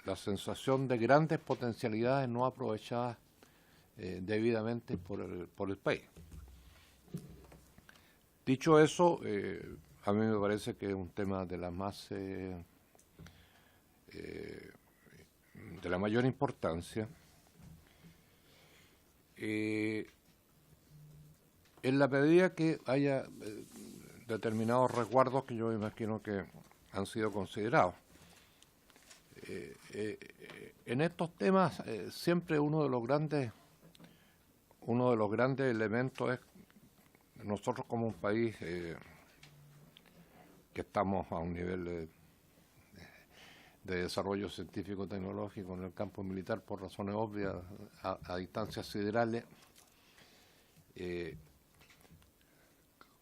S7: la sensación de grandes potencialidades no aprovechadas debidamente por el país. Dicho eso, a mí me parece que es un tema de la mayor importancia. En la medida que haya determinados resguardos que yo imagino que han sido considerados. En estos temas siempre uno de los grandes elementos es nosotros como un país que estamos a un nivel de desarrollo científico-tecnológico en el campo militar por razones obvias a distancias siderales.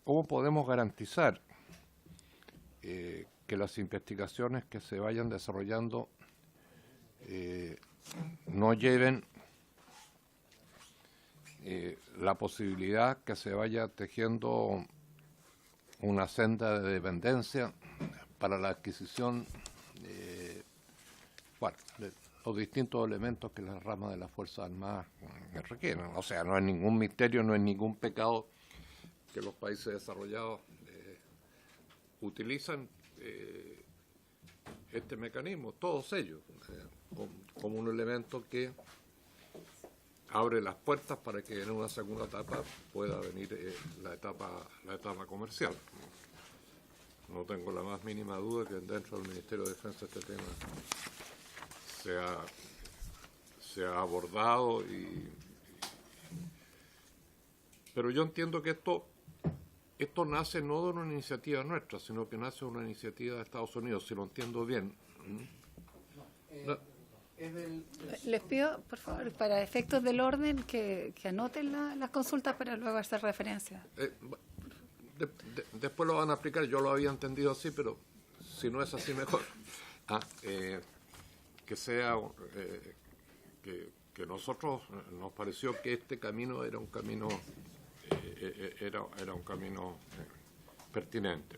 S7: ¿Cómo podemos garantizar que las investigaciones que se vayan desarrollando no lleven la posibilidad que se vaya tejiendo una senda de dependencia para la adquisición de los distintos elementos que las ramas de las Fuerzas Armadas requieren? O sea, no es ningún misterio, no es ningún pecado que los países desarrollados utilizan este mecanismo, todos ellos, como un elemento que abre las puertas para que en una segunda etapa pueda venir la etapa comercial. No tengo la más mínima duda que dentro del Ministerio de Defensa este tema se ha abordado, pero yo entiendo que esto nace no de una iniciativa nuestra, sino que nace de una iniciativa de Estados Unidos, si lo entiendo bien.
S5: Les pido, por favor, para efectos del orden, que anoten las consultas para luego hacer referencia.
S7: Después lo van a explicar, yo lo había entendido así, pero si no es así, mejor. Que sea que nosotros nos pareció que este camino era un camino pertinente.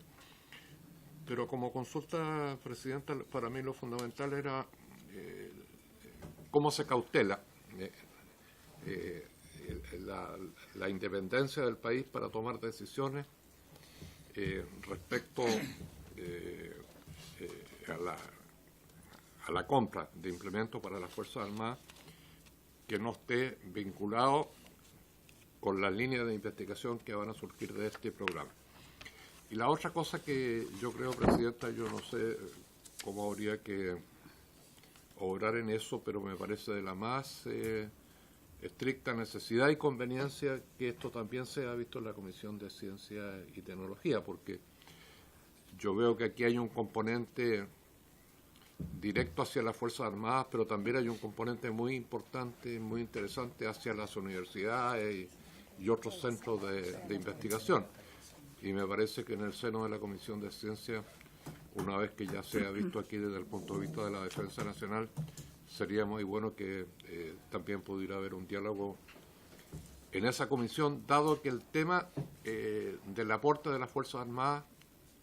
S7: Pero como consulta, Presidenta, para mí lo fundamental era cómo se cautela la independencia del país para tomar decisiones respecto a la compra de implementos para las Fuerzas Armadas que no esté vinculado con las líneas de investigación que van a surgir de este programa. Y la otra cosa que yo creo, Presidenta, yo no sé cómo habría que obrar en eso, pero me parece de la más estricta necesidad y conveniencia que esto también sea visto en la Comisión de Ciencia y Tecnología, porque yo veo que aquí hay un componente directo hacia las Fuerzas Armadas, pero también hay un componente muy importante, muy interesante hacia las universidades y otros centros de investigación. Y me parece que en el seno de la Comisión de Ciencia, una vez que ya se ha visto aquí desde el punto de vista de la defensa nacional, sería muy bueno que también pudiera haber un diálogo en esa comisión, dado que el tema del aporte de las Fuerzas Armadas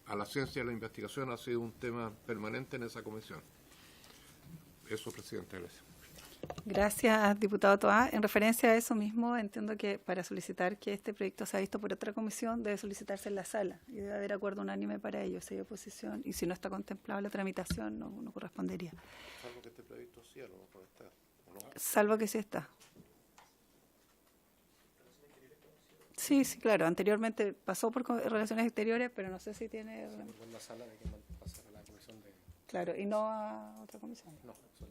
S7: a la ciencia y a la investigación ha sido un tema permanente en esa comisión. Eso, presidente. Gracias.
S5: Gracias, diputado Toá. En referencia a eso mismo, entiendo que para solicitar que este proyecto sea visto por otra comisión, debe solicitarse en la sala y debe haber acuerdo unánime para ello. Si hay oposición y si no está contemplada la tramitación, no correspondería.
S7: Salvo que este proyecto sí, a lo mejor está, ¿o no?
S5: Salvo que sí está. Sí, sí, claro. Anteriormente pasó por Relaciones Exteriores, pero no sé si tiene... Claro, y no a otra comisión.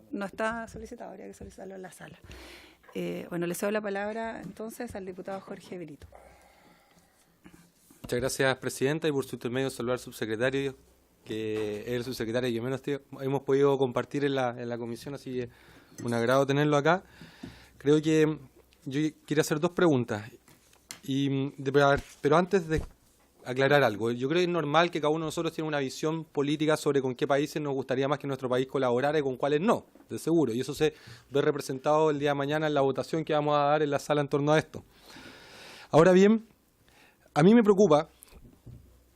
S5: No está solicitado, habría que solicitarlo en la sala. Bueno, le cedo la palabra entonces al diputado Jorge Brito.
S4: Muchas gracias, presidenta, y por su intermedio saludar al subsecretario, que es el subsecretario que menos hemos podido compartir en la comisión, así que un agrado tenerlo acá. Creo que yo quería hacer dos preguntas, pero antes de aclarar algo, yo creo que es normal que cada uno de nosotros tiene una visión política sobre con qué países nos gustaría más que nuestro país colaborara y con cuáles no, de seguro, y eso se ve representado el día de mañana en la votación que vamos a dar en la sala en torno a esto. Ahora bien, a mí me preocupa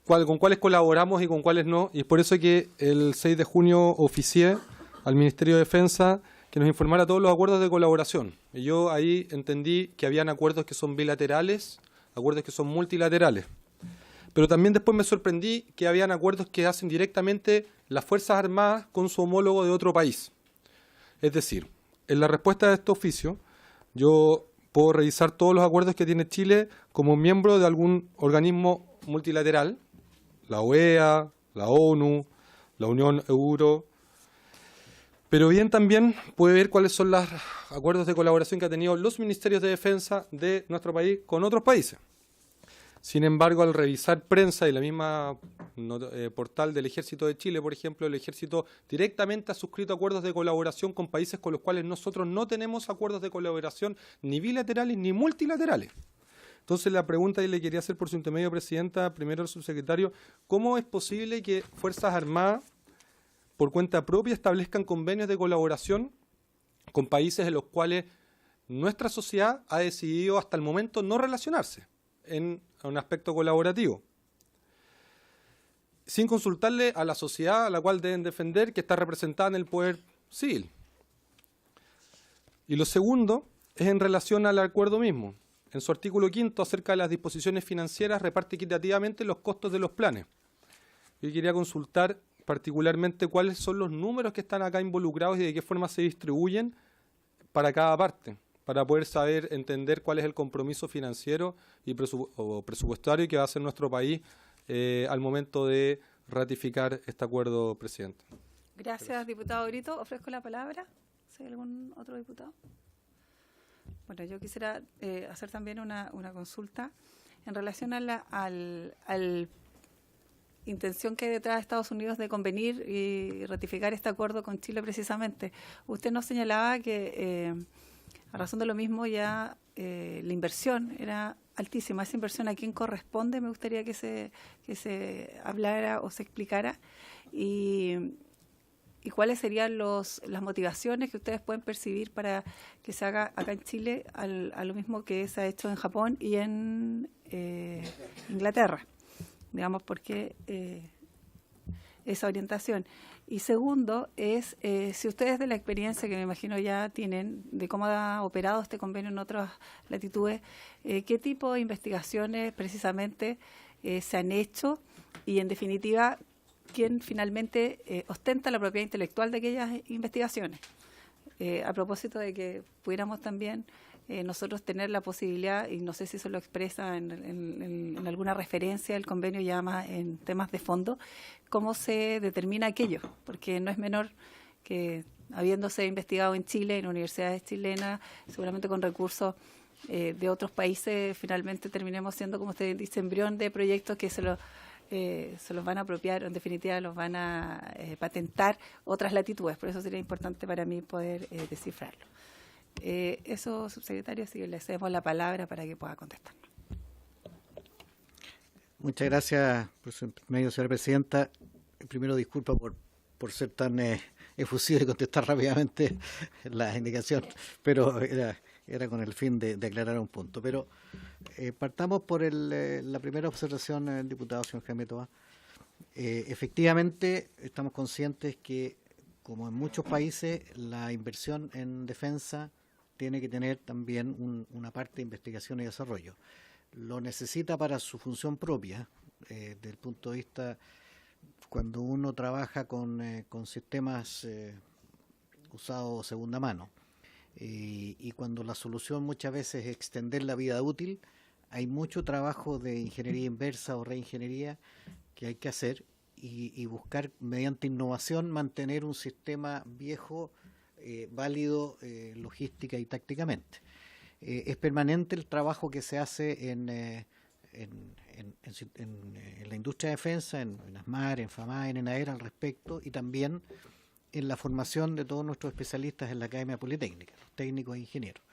S4: con cuáles colaboramos y con cuáles no, y es por eso que el 6 de junio oficié al Ministerio de Defensa que nos informara todos los acuerdos de colaboración. Y yo ahí entendí que habían acuerdos que son bilaterales, acuerdos que son multilaterales. Pero también después me sorprendí que habían acuerdos que hacen directamente las Fuerzas Armadas con su homólogo de otro país. Es decir, en la respuesta de este oficio, yo puedo revisar todos los acuerdos que tiene Chile como miembro de algún organismo multilateral, la OEA, la ONU, la Unión Euro, pero bien también puede ver cuáles son los acuerdos de colaboración que han tenido los ministerios de defensa de nuestro país con otros países. Sin embargo, al revisar prensa y la misma portal del Ejército de Chile, por ejemplo, el Ejército directamente ha suscrito acuerdos de colaboración con países con los cuales nosotros no tenemos acuerdos de colaboración ni bilaterales ni multilaterales. Entonces, la pregunta que le quería hacer por su intermedio, presidenta, primero al subsecretario, ¿cómo es posible que Fuerzas Armadas, por cuenta propia, establezcan convenios de colaboración con países en los cuales nuestra sociedad ha decidido hasta el momento no relacionarse en un aspecto colaborativo, sin consultarle a la sociedad a la cual deben defender, que está representada en el poder civil? Y lo segundo es en relación al acuerdo mismo. En su artículo 5, acerca de las disposiciones financieras, reparte equitativamente los costos de los planes. Yo quería consultar particularmente cuáles son los números que están acá involucrados y de qué forma se distribuyen para cada parte, para poder saber, entender cuál es el compromiso financiero y presupuestario que va a hacer nuestro país al momento de ratificar este acuerdo, presidente.
S5: Gracias, diputado Brito. Ofrezco la palabra. ¿Sí, algún otro diputado? Bueno, yo quisiera hacer también una consulta en relación a la intención que hay detrás de Estados Unidos de convenir y ratificar este acuerdo con Chile precisamente. Usted nos señalaba que a razón de lo mismo ya la inversión era altísima. Esa inversión, ¿a quién corresponde? Me gustaría que se hablara o se explicara. ¿Y cuáles serían las motivaciones que ustedes pueden percibir para que se haga acá en Chile a lo mismo que se ha hecho en Japón y en Inglaterra? Digamos, ¿por qué esa orientación? Y segundo es, si ustedes de la experiencia que me imagino ya tienen de cómo ha operado este convenio en otras latitudes, ¿qué tipo de investigaciones precisamente se han hecho? Y en definitiva, ¿quién finalmente ostenta la propiedad intelectual de aquellas investigaciones? A propósito de que pudiéramos también nosotros tener la posibilidad, y no sé si eso lo expresa en alguna referencia del convenio ya más en temas de fondo, cómo se determina aquello, porque no es menor que habiéndose investigado en Chile, en universidades chilenas, seguramente con recursos de otros países, finalmente terminemos siendo, como usted dice, embrión de proyectos que se los van a apropiar, en definitiva los van a patentar otras latitudes. Por eso sería importante para mí poder descifrarlo. Eso, subsecretario, si le cedemos la palabra para que pueda contestar.
S9: Muchas gracias por su medio, señora presidenta. Primero, disculpa por ser tan efusivo y contestar rápidamente la indicación, pero era con el fin de aclarar un punto. Pero partamos por la primera observación del diputado, señor Jaime Toá. Efectivamente, estamos conscientes que, como en muchos países, la inversión en defensa tiene que tener también una parte de investigación y desarrollo. Lo necesita para su función propia, desde el punto de vista, cuando uno trabaja con sistemas usados segunda mano, y cuando la solución muchas veces es extender la vida útil, hay mucho trabajo de ingeniería inversa o reingeniería que hay que hacer y buscar mediante innovación mantener un sistema viejo válido logística y tácticamente. Es permanente el trabajo que se hace en la industria de defensa, en ASMAR, en FAMA, en ENAER al respecto, y también en la formación de todos nuestros especialistas en la Academia Politécnica, los técnicos e ingenieros.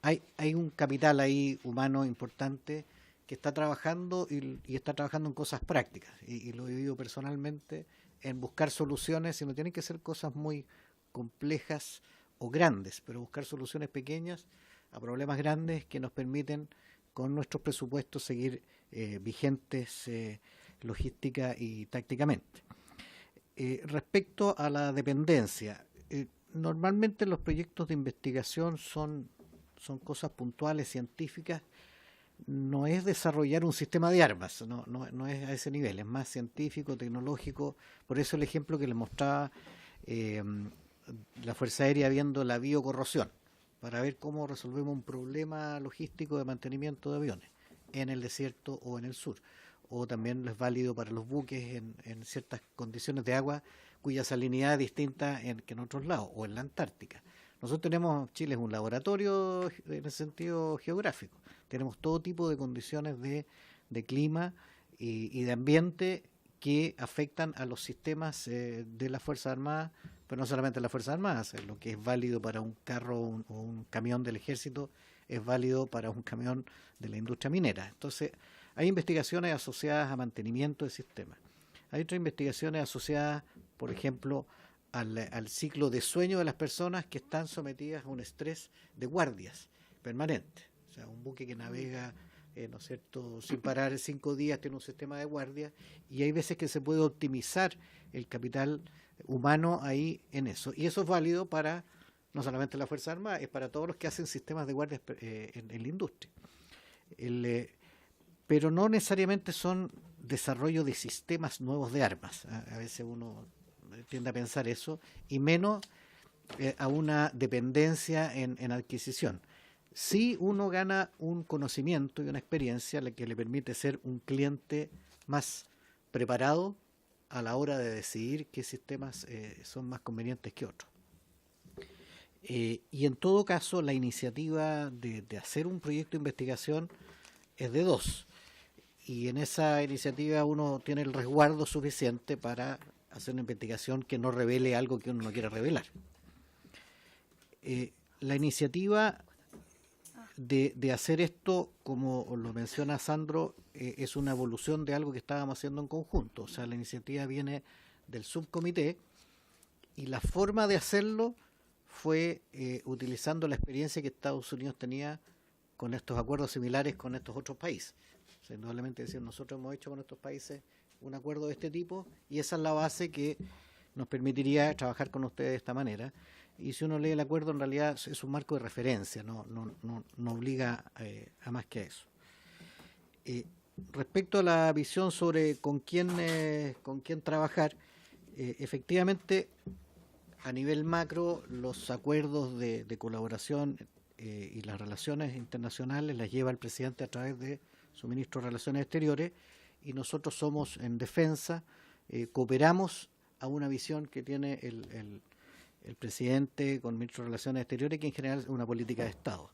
S9: Hay un capital ahí humano importante que está trabajando y está trabajando en cosas prácticas, y lo he vivido personalmente, en buscar soluciones, y no tienen que ser cosas muy complejas o grandes, pero buscar soluciones pequeñas a problemas grandes que nos permiten con nuestros presupuestos seguir vigentes logística y tácticamente. Respecto a la dependencia, normalmente los proyectos de investigación son cosas puntuales, científicas. No es desarrollar un sistema de armas, no es a ese nivel, es más científico, tecnológico. Por eso el ejemplo que les mostraba la Fuerza Aérea viendo la biocorrosión, para ver cómo resolvemos un problema logístico de mantenimiento de aviones en el desierto o en el sur. O también es válido para los buques en ciertas condiciones de agua cuya salinidad es distinta que en otros lados, o en la Antártica. Nosotros tenemos, Chile es un laboratorio en el sentido geográfico. Tenemos todo tipo de condiciones de clima y de ambiente que afectan a los sistemas de las Fuerzas Armadas, pero no solamente las Fuerzas Armadas. Lo que es válido para un carro o un camión del ejército es válido para un camión de la industria minera. Entonces, hay investigaciones asociadas a mantenimiento de sistemas. Hay otras investigaciones asociadas, por ejemplo, al ciclo de sueño de las personas que están sometidas a un estrés de guardias permanente. O sea, un buque que navega, ¿no es cierto?, sin parar 5 días, tiene un sistema de guardia, y hay veces que se puede optimizar el capital humano ahí en eso. Y eso es válido para no solamente la Fuerza Armada, es para todos los que hacen sistemas de guardia en la industria. Pero no necesariamente son desarrollo de sistemas nuevos de armas. A veces uno tiende a pensar eso, y menos a una dependencia en adquisición. Sí, uno gana un conocimiento y una experiencia que le permite ser un cliente más preparado a la hora de decidir qué sistemas son más convenientes que otros. Y en todo caso, la iniciativa de hacer un proyecto de investigación es de dos. Y en esa iniciativa uno tiene el resguardo suficiente para hacer una investigación que no revele algo que uno no quiera revelar. La iniciativa de hacer esto, como lo menciona Sandro, es una evolución de algo que estábamos haciendo en conjunto. O sea, la iniciativa viene del subcomité, y la forma de hacerlo fue utilizando la experiencia que Estados Unidos tenía con estos acuerdos similares con estos otros países. O sea, indudablemente decir, nosotros hemos hecho con estos países un acuerdo de este tipo, y esa es la base que nos permitiría trabajar con ustedes de esta manera. Y si uno lee el acuerdo, en realidad es un marco de referencia, no obliga a más que a eso. Respecto a la visión sobre con quién trabajar, efectivamente, a nivel macro, los acuerdos de colaboración y las relaciones internacionales las lleva el presidente a través de su ministro de Relaciones Exteriores, y nosotros somos en defensa, cooperamos a una visión que tiene el presidente con el ministro de Relaciones Exteriores, que en general es una política de Estado.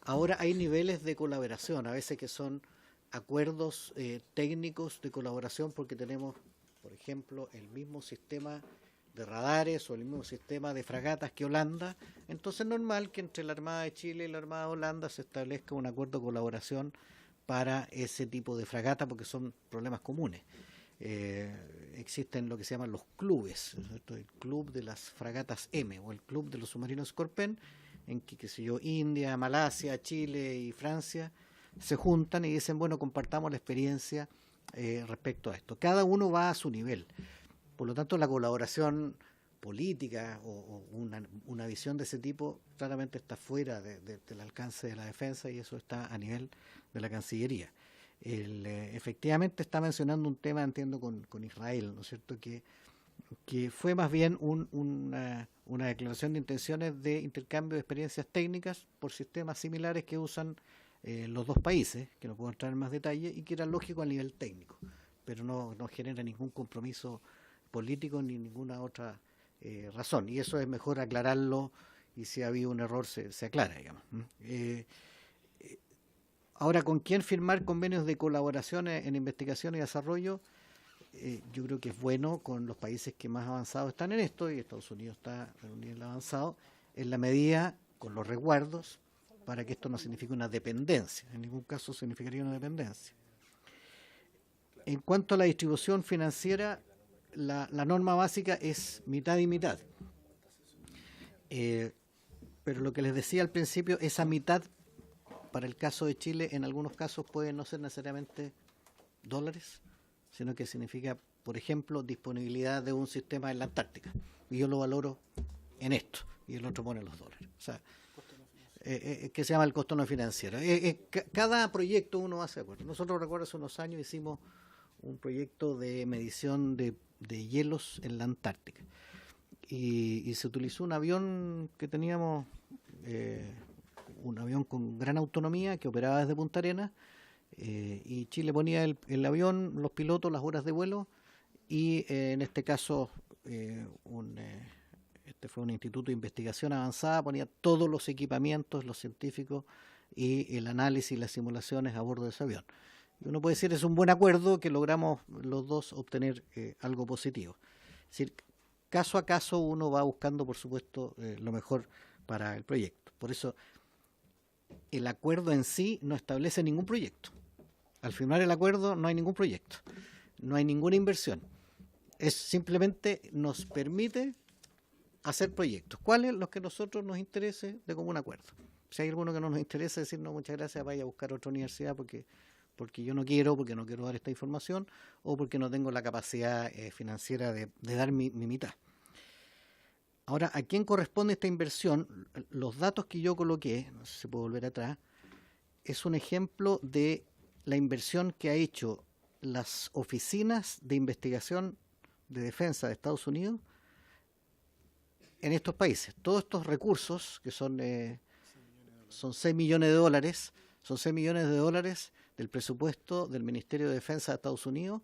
S9: Ahora hay niveles de colaboración, a veces que son acuerdos técnicos de colaboración, porque tenemos, por ejemplo, el mismo sistema de radares o el mismo sistema de fragatas que Holanda. Entonces es normal que entre la Armada de Chile y la Armada de Holanda se establezca un acuerdo de colaboración para ese tipo de fragata, porque son problemas comunes. Existen lo que se llaman los clubes, ¿cierto? El club de las fragatas M o el club de los submarinos Scorpène, en que, qué sé yo, India, Malasia, Chile y Francia se juntan y dicen, bueno, compartamos la experiencia respecto a esto. Cada uno va a su nivel. Por lo tanto, la colaboración política o una visión de ese tipo claramente está fuera del alcance de la defensa y eso está a nivel de la Cancillería. Efectivamente está mencionando un tema, entiendo, con Israel, ¿no es cierto?, que fue más bien una declaración de intenciones de intercambio de experiencias técnicas por sistemas similares que usan los dos países, que no puedo entrar en más detalle, y que era lógico a nivel técnico, pero no genera ningún compromiso político ni ninguna otra razón. Y eso es mejor aclararlo y si ha habido un error se aclara, digamos. Ahora, ¿con quién firmar convenios de colaboración en investigación y desarrollo? Yo creo que es bueno con los países que más avanzados están en esto, y Estados Unidos está en un nivel avanzado, en la medida, con los resguardos, para que esto no signifique una dependencia. En ningún caso significaría una dependencia. En cuanto a la distribución financiera, la norma básica es mitad y mitad. Pero lo que les decía al principio, esa mitad, para el caso de Chile, en algunos casos puede no ser necesariamente dólares, sino que significa, por ejemplo, disponibilidad de un sistema en la Antártica. Y yo lo valoro en esto, y el otro pone los dólares. O sea, que se llama el costo no financiero. Cada proyecto uno hace acuerdo. Nosotros, recuerdo, hace unos años hicimos un proyecto de medición de hielos en la Antártica. Y se utilizó un avión que teníamos, un avión con gran autonomía que operaba desde Punta Arenas, y Chile ponía el avión, los pilotos, las horas de vuelo, y en este caso este fue un instituto de investigación avanzada, ponía todos los equipamientos, los científicos y el análisis y las simulaciones a bordo de ese avión. Y uno puede decir, es un buen acuerdo que logramos los dos obtener algo positivo. Es decir, caso a caso uno va buscando, por supuesto, lo mejor para el proyecto. Por eso el acuerdo en sí no establece ningún proyecto. Al firmar el acuerdo no hay ningún proyecto, no hay ninguna inversión. Es simplemente nos permite hacer proyectos. ¿Cuáles? Los que a nosotros nos interese de común acuerdo. Si hay alguno que no nos interesa, decir no, muchas gracias, vaya a buscar otra universidad porque yo no quiero, porque no quiero dar esta información o porque no tengo la capacidad financiera de dar mi mitad. Ahora, ¿a quién corresponde esta inversión? Los datos que yo coloqué, no sé si se puede volver atrás, es un ejemplo de la inversión que ha hecho las oficinas de investigación de defensa de Estados Unidos en estos países. Todos estos recursos, que son 6 millones de dólares, son 6 millones de dólares del presupuesto del Ministerio de Defensa de Estados Unidos,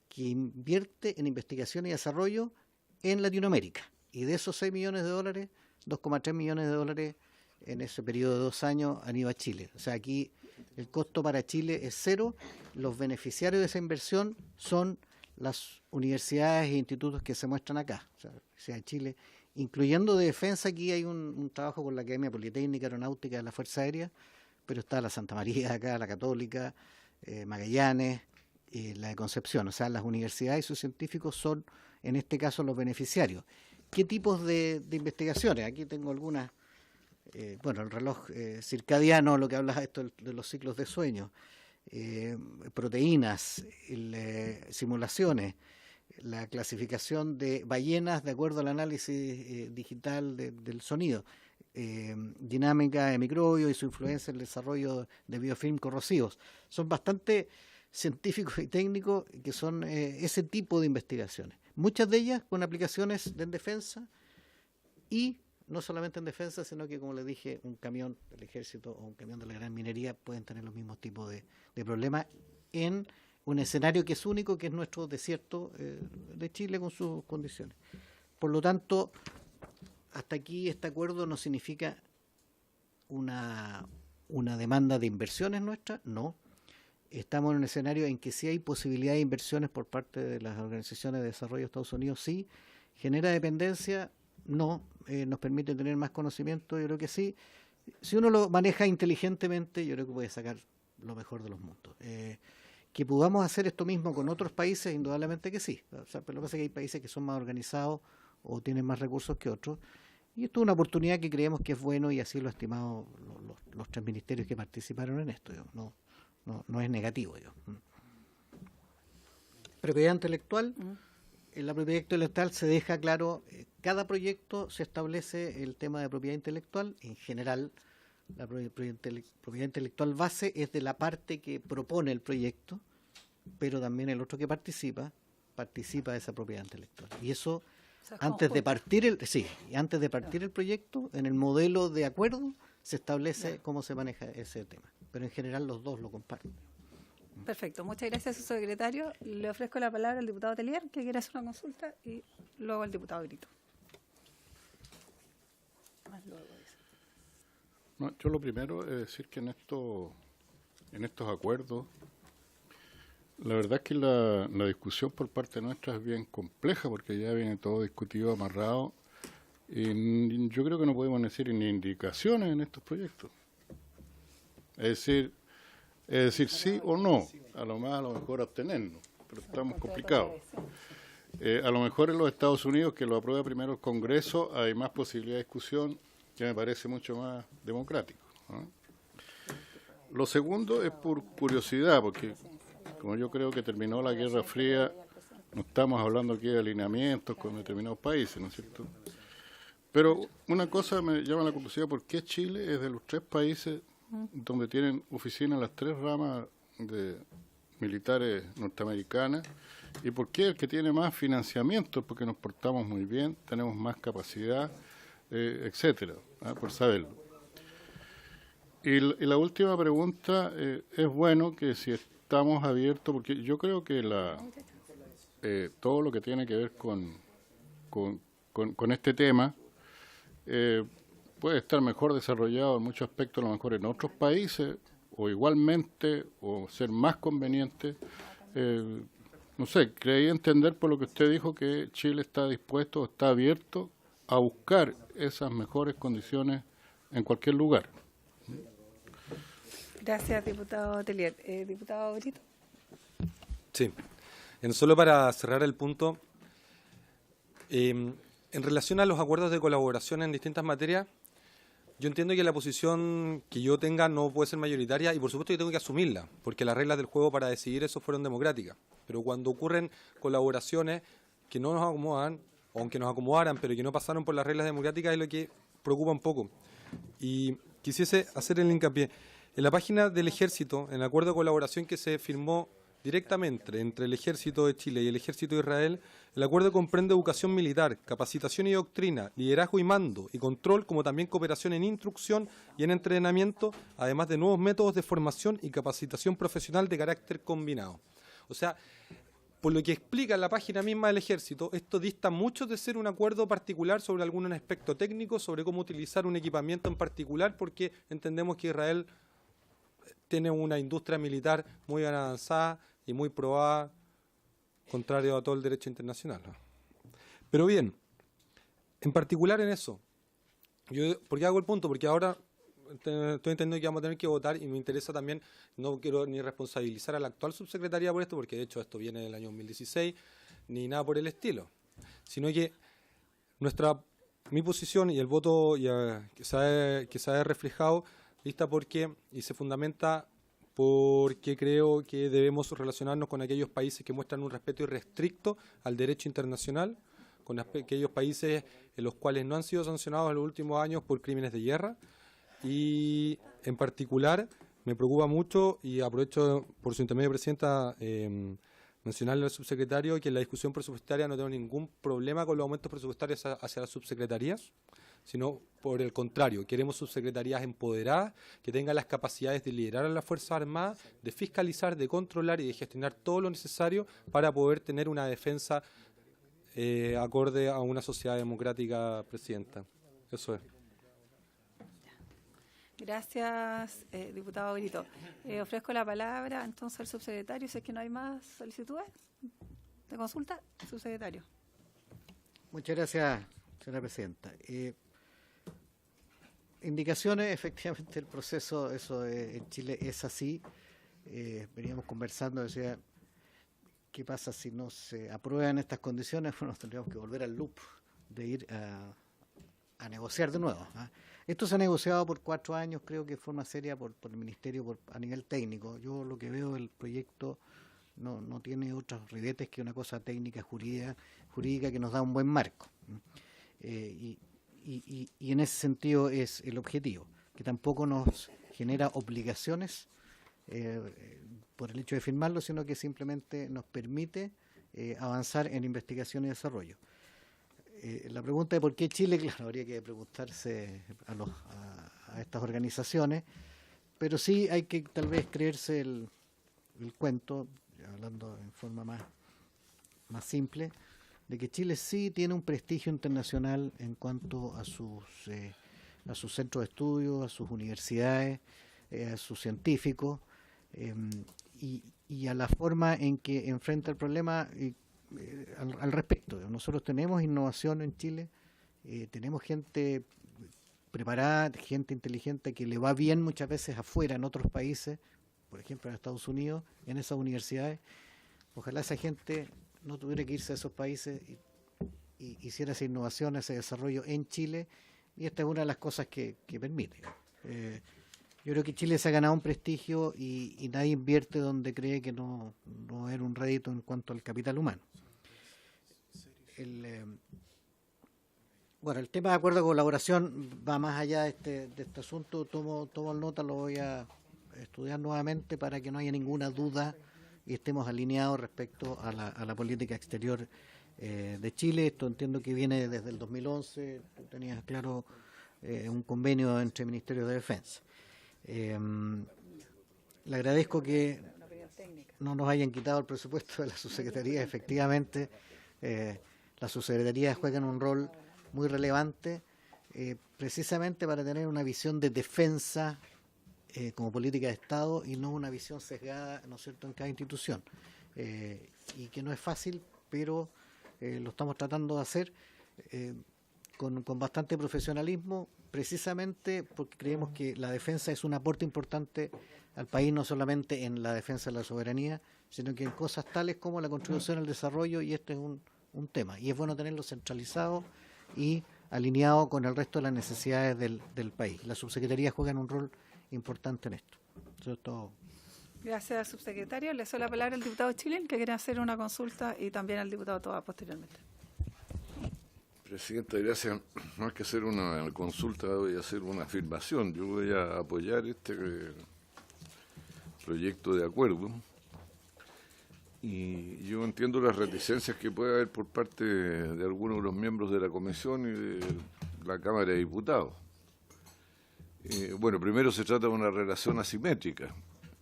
S9: que invierte en investigación y desarrollo en Latinoamérica. Y de esos 6 millones de dólares, 2,3 millones de dólares en ese periodo de 2 años han ido a Chile. O sea, aquí el costo para Chile es cero. Los beneficiarios de esa inversión son las universidades e institutos que se muestran acá. O sea, Chile, incluyendo de defensa, aquí hay un trabajo con la Academia Politécnica Aeronáutica de la Fuerza Aérea, pero está la Santa María acá, la Católica, Magallanes, la de Concepción. O sea, las universidades y sus científicos son, en este caso, los beneficiarios. ¿Qué tipos de investigaciones? Aquí tengo algunas. Bueno, el reloj circadiano, lo que habla esto de los ciclos de sueño, proteínas, simulaciones, la clasificación de ballenas de acuerdo al análisis digital del sonido, dinámica de microbios y su influencia en el desarrollo de biofilm corrosivos. Son bastante científicos y técnicos que son ese tipo de investigaciones. Muchas de ellas con aplicaciones en defensa y no solamente en defensa, sino que, como les dije, un camión del ejército o un camión de la gran minería pueden tener los mismos tipos de problemas en un escenario que es único, que es nuestro desierto de Chile con sus condiciones. Por lo tanto, hasta aquí este acuerdo no significa una demanda de inversiones nuestra, no. Estamos en un escenario en que sí hay posibilidad de inversiones por parte de las organizaciones de desarrollo de Estados Unidos, sí. ¿Genera dependencia? No. ¿Nos permite tener más conocimiento? Yo creo que sí. Si uno lo maneja inteligentemente, yo creo que puede sacar lo mejor de los mundos. Que podamos hacer esto mismo con otros países, indudablemente que sí. O sea, pero lo que pasa es que hay países que son más organizados o tienen más recursos que otros. Y esto es una oportunidad que creemos que es bueno y así lo han estimado los 3 ministerios que participaron en esto. No es negativo. Propiedad intelectual. En la propiedad intelectual se deja claro, cada proyecto se establece el tema de propiedad intelectual. En general, la propiedad intelectual base es de la parte que propone el proyecto, pero también el otro que participa de esa propiedad intelectual. Y eso, antes de partir el proyecto, en el modelo de acuerdo, se establece cómo se maneja ese tema. Pero en general los dos lo comparten.
S5: Perfecto, muchas gracias, su secretario. Le ofrezco la palabra al diputado Telier, que quiere hacer una consulta, y luego al diputado Brito.
S8: No, yo lo primero es decir que en estos acuerdos, la verdad es que la discusión por parte nuestra es bien compleja, porque ya viene todo discutido, amarrado, y yo creo que no podemos decir ni indicaciones en estos proyectos. Es decir sí o no, a lo mejor abstenernos, pero estamos complicados. A lo mejor en los Estados Unidos, que lo aprueba primero el Congreso, hay más posibilidad de discusión, que me parece mucho más democrático, ¿no? Lo segundo es por curiosidad, porque como yo creo que terminó la Guerra Fría, no estamos hablando aquí de alineamientos con determinados países, ¿no es cierto? Pero una cosa me llama la curiosidad, ¿por qué Chile es de los 3 países donde tienen oficinas las 3 ramas de militares norteamericanas? ¿Y por qué el que tiene más financiamiento? Porque nos portamos muy bien, tenemos más capacidad, etcétera, por saberlo. Y la última pregunta, es bueno que si estamos abiertos, porque yo creo que todo lo que tiene que ver con este tema puede estar mejor desarrollado en muchos aspectos, a lo mejor en otros países, o igualmente, o ser más conveniente. No sé, creí entender por lo que usted dijo que Chile está dispuesto, está abierto a buscar esas mejores condiciones en cualquier lugar.
S5: Gracias, diputado Telier. Diputado Brito.
S4: Sí. Solo para cerrar el punto, en relación a los acuerdos de colaboración en distintas materias, yo entiendo que la posición que yo tenga no puede ser mayoritaria y por supuesto yo tengo que asumirla, porque las reglas del juego para decidir eso fueron democráticas. Pero cuando ocurren colaboraciones que no nos acomodan, o aunque nos acomodaran, pero que no pasaron por las reglas democráticas, es lo que preocupa un poco. Y quisiese hacer el hincapié. En la página del Ejército, en el acuerdo de colaboración que se firmó directamente entre el Ejército de Chile y el Ejército de Israel, el acuerdo comprende educación militar, capacitación y doctrina, liderazgo y mando y control, como también cooperación en instrucción y en entrenamiento, además de nuevos métodos de formación y capacitación profesional de carácter combinado. O sea, por lo que explica en la página misma del Ejército, esto dista mucho de ser un acuerdo particular sobre algún aspecto técnico, sobre cómo utilizar un equipamiento en particular, porque entendemos que Israel tiene una industria militar muy avanzada y muy probada, contrario a todo el derecho internacional, ¿no? Pero bien, en particular en eso, ¿por qué hago el punto? Porque ahora estoy entendiendo que vamos a tener que votar y me interesa también, no quiero ni responsabilizar a la actual subsecretaría por esto, porque de hecho esto viene del año 2016, ni nada por el estilo, sino que mi posición y el voto que se ha reflejado lista porque y se fundamenta porque creo que debemos relacionarnos con aquellos países que muestran un respeto irrestricto al derecho internacional, con aquellos países en los cuales no han sido sancionados en los últimos años por crímenes de guerra, y en particular me preocupa mucho, y aprovecho por su intermedio, Presidenta, mencionarle al subsecretario que en la discusión presupuestaria no tengo ningún problema con los aumentos presupuestarios hacia las subsecretarías, sino por el contrario, queremos subsecretarías empoderadas, que tengan las capacidades de liderar a las Fuerzas Armadas, de fiscalizar, de controlar y de gestionar todo lo necesario para poder tener una defensa acorde a una sociedad democrática, Presidenta. Eso es.
S5: Gracias, diputado Brito. Ofrezco la palabra entonces al subsecretario, si es que no hay más solicitudes de consulta. Subsecretario.
S9: Muchas gracias, señora Presidenta. Indicaciones, efectivamente el proceso, eso en Chile es así. Veníamos conversando, decía, ¿qué pasa si no se aprueban estas condiciones? Bueno, tendríamos que volver al loop de ir a negociar de nuevo, ¿eh? Esto se ha negociado por 4 años, creo que de forma seria por el Ministerio a nivel técnico. Yo lo que veo del proyecto no tiene otros ribetes que una cosa técnica, jurídica que nos da un buen marco. Y en ese sentido es el objetivo, que tampoco nos genera obligaciones por el hecho de firmarlo, sino que simplemente nos permite avanzar en investigación y desarrollo. La pregunta de por qué Chile, claro, habría que preguntarse a estas organizaciones, pero sí hay que tal vez creerse el cuento, hablando en forma más simple, de que Chile sí tiene un prestigio internacional en cuanto a sus centros de estudio, a sus universidades, a sus científicos, y a la forma en que enfrenta el problema al respecto. Nosotros tenemos innovación en Chile, tenemos gente preparada, gente inteligente que le va bien muchas veces afuera, en otros países, por ejemplo en Estados Unidos, en esas universidades. Ojalá esa gente no tuviera que irse a esos países y hiciera esa innovación, ese desarrollo en Chile, y esta es una de las cosas que permite. Yo creo que Chile se ha ganado un prestigio y nadie invierte donde cree que no era un rédito en cuanto al capital humano. Bueno, el tema de acuerdo de colaboración va más allá de este asunto. Tomo nota, lo voy a estudiar nuevamente para que no haya ninguna duda y estemos alineados respecto a la política exterior de Chile. Esto entiendo que viene desde el 2011, tú tenías claro un convenio entre Ministerios de Defensa. Le agradezco que no nos hayan quitado el presupuesto de la subsecretaría. Efectivamente, las subsecretarías juegan un rol muy relevante precisamente para tener una visión de defensa como política de Estado y no una visión sesgada, ¿no es cierto?, en cada institución, y que no es fácil, pero lo estamos tratando de hacer con bastante profesionalismo, precisamente porque creemos que la defensa es un aporte importante al país, no solamente en la defensa de la soberanía, sino que en cosas tales como la contribución al desarrollo, y este es un tema, y es bueno tenerlo centralizado y alineado con el resto de las necesidades del país. Las subsecretarías juegan un rol importante en esto. Eso es todo.
S5: Gracias, subsecretario. Le doy la palabra al diputado Chilén, que quiere hacer una consulta, y también al diputado Toa posteriormente.
S7: Presidenta, gracias. No hay que hacer una consulta, voy a hacer una afirmación. Yo voy a apoyar este proyecto de acuerdo. Y yo entiendo las reticencias que puede haber por parte de algunos de los miembros de la Comisión y de la Cámara de Diputados. Bueno, primero se trata de una relación asimétrica.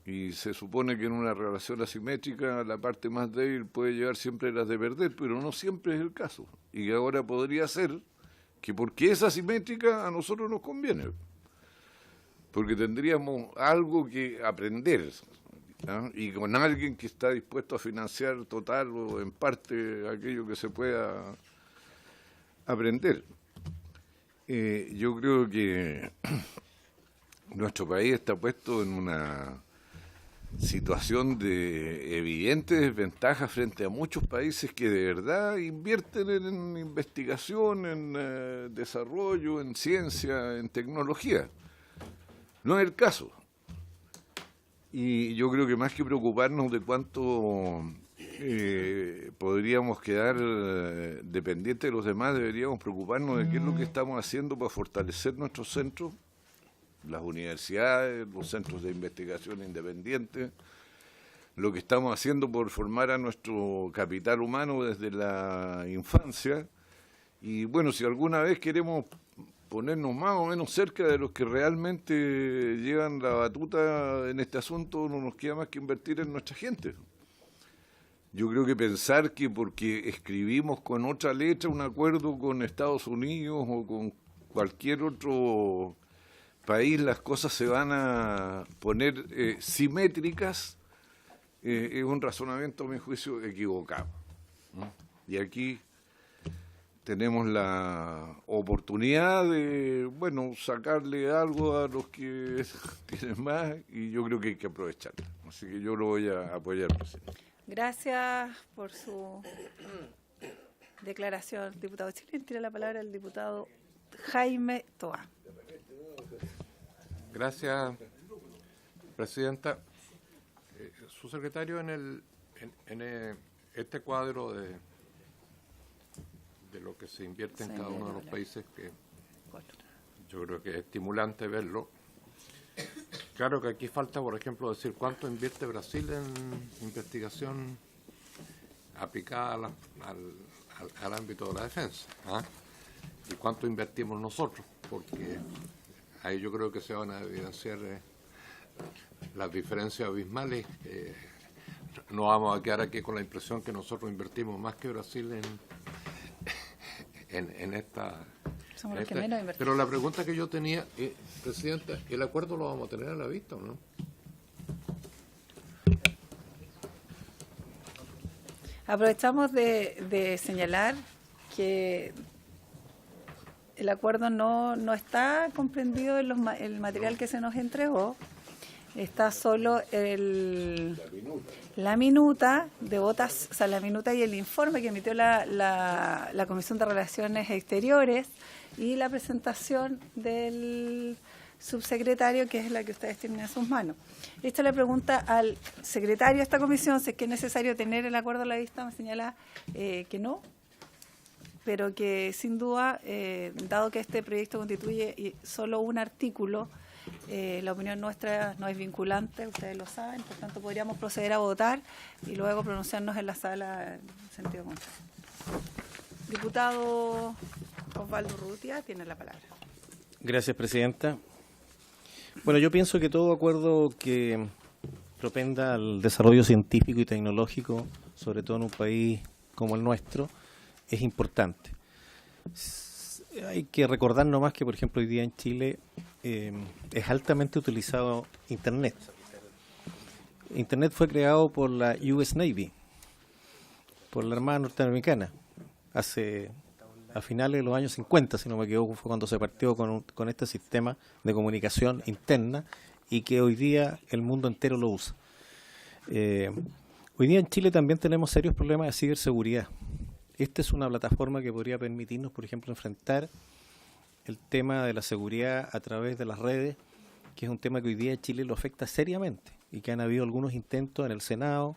S7: Y se supone que en una relación asimétrica la parte más débil puede llevar siempre las de perder, pero no siempre es el caso. Y ahora podría ser que porque es asimétrica a nosotros nos conviene. Porque tendríamos algo que aprender, ¿no? Y con alguien que está dispuesto a financiar total o en parte aquello que se pueda aprender. Yo creo que nuestro país está puesto en una situación de evidente desventaja frente a muchos países que de verdad invierten en investigación, en desarrollo, en ciencia, en tecnología. No es el caso. Y yo creo que más que preocuparnos de cuánto podríamos quedar dependientes de los demás, deberíamos preocuparnos de qué es lo que estamos haciendo para fortalecer nuestros centros, las universidades, los centros de investigación independientes, lo que estamos haciendo por formar a nuestro capital humano desde la infancia. Y bueno, si alguna vez queremos ponernos más o menos cerca de los que realmente llevan la batuta en este asunto, no nos queda más que invertir en nuestra gente. Yo creo que pensar que porque escribimos con otra letra un acuerdo con Estados Unidos o con cualquier otro país las cosas se van a poner simétricas, es un razonamiento, a mi juicio, equivocado, ¿no? Y aquí tenemos la oportunidad de, bueno, sacarle algo a los que tienen más, y yo creo que hay que aprovecharlo. Así que yo lo voy a apoyar, presidente.
S5: Gracias por su declaración, diputado Chilén. Tiene la palabra el diputado Jaime Toa.
S11: Gracias, presidenta. Su secretario, en
S7: Este cuadro de lo que se invierte en cada uno de los países, que yo creo que es estimulante verlo. Claro que aquí falta, por ejemplo, decir cuánto invierte Brasil en investigación aplicada al ámbito de la defensa, ¿ah? Y cuánto invertimos nosotros, porque ahí yo creo que se van a evidenciar las diferencias abismales. No vamos a quedar aquí con la impresión que nosotros invertimos más que Brasil en esta...
S5: Somos los que menos invertimos.
S7: Pero la pregunta que yo tenía, Presidenta, ¿el acuerdo lo vamos a tener a la vista o no?
S5: Aprovechamos de señalar que el acuerdo no está comprendido en el material que se nos entregó. Está solo la minuta de votas, o sea, la minuta y el informe que emitió la Comisión de Relaciones Exteriores y la presentación del subsecretario, que es la que ustedes tienen en sus manos. Esta le pregunta al secretario de esta comisión si es que es necesario tener el acuerdo a la vista. Me señala que no, pero que sin duda, dado que este proyecto constituye solo un artículo, la opinión nuestra no es vinculante, ustedes lo saben, por tanto podríamos proceder a votar y luego pronunciarnos en la sala en sentido contrario. Diputado Osvaldo Urrutia tiene la palabra.
S2: Gracias, Presidenta. Bueno, yo pienso que todo acuerdo que propenda al desarrollo científico y tecnológico, sobre todo en un país como el nuestro, es importante. Hay que recordar nomás que, por ejemplo, hoy día en Chile es altamente utilizado Internet. Internet fue creado por la US Navy, por la Armada Norteamericana, a finales de los años 50, si no me equivoco, fue cuando se partió con este sistema de comunicación interna y que hoy día el mundo entero lo usa. Hoy día en Chile también tenemos serios problemas de ciberseguridad. Esta es una plataforma que podría permitirnos, por ejemplo, enfrentar el tema de la seguridad a través de las redes, que es un tema que hoy día Chile lo afecta seriamente y que han habido algunos intentos en el Senado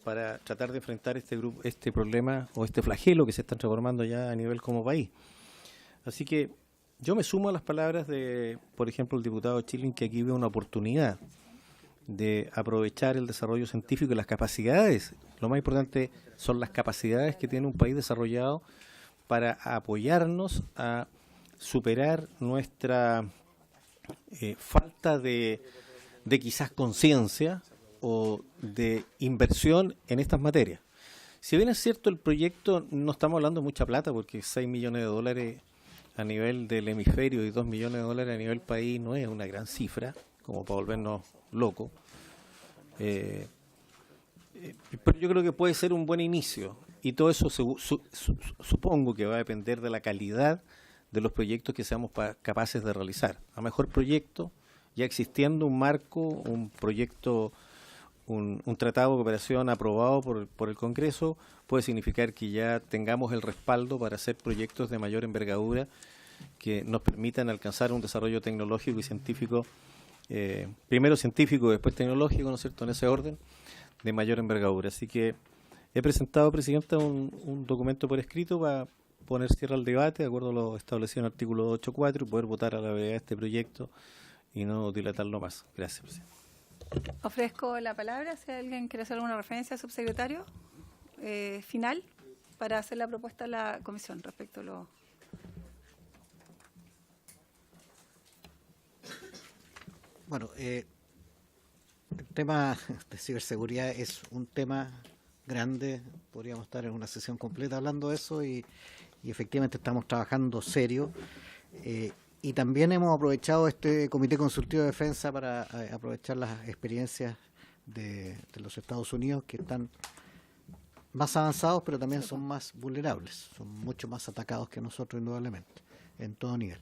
S2: para tratar de enfrentar este problema o este flagelo que se está transformando ya a nivel como país. Así que yo me sumo a las palabras de, por ejemplo, el diputado Chilin, que aquí ve una oportunidad de aprovechar el desarrollo científico y las capacidades. Lo más importante son las capacidades que tiene un país desarrollado para apoyarnos a superar nuestra falta de quizás conciencia o de inversión en estas materias. Si bien es cierto el proyecto, no estamos hablando de mucha plata, porque 6 millones de dólares a nivel del hemisferio y 2 millones de dólares a nivel país no es una gran cifra, como para volvernos locos. Pero yo creo que puede ser un buen inicio, y todo eso supongo que va a depender de la calidad de los proyectos que seamos capaces de realizar. A mejor proyecto, ya existiendo un marco, un proyecto, un tratado de cooperación aprobado por el Congreso, puede significar que ya tengamos el respaldo para hacer proyectos de mayor envergadura que nos permitan alcanzar un desarrollo tecnológico y científico, primero científico, después tecnológico, ¿no es cierto?, en ese orden, de mayor envergadura. Así que he presentado, Presidenta, un documento por escrito para poner cierre al debate, de acuerdo a lo establecido en el artículo 8.4, y poder votar a la brevedad este proyecto y no dilatarlo más. Gracias, Presidenta.
S5: Ofrezco la palabra si alguien quiere hacer alguna referencia al subsecretario final para hacer la propuesta a la comisión respecto a lo...
S9: Bueno, el tema de ciberseguridad es un tema grande, podríamos estar en una sesión completa hablando de eso y efectivamente estamos trabajando serio. Y también hemos aprovechado este Comité Consultivo de Defensa para aprovechar las experiencias de los Estados Unidos, que están más avanzados, pero también son más vulnerables, son mucho más atacados que nosotros, indudablemente, en todo nivel.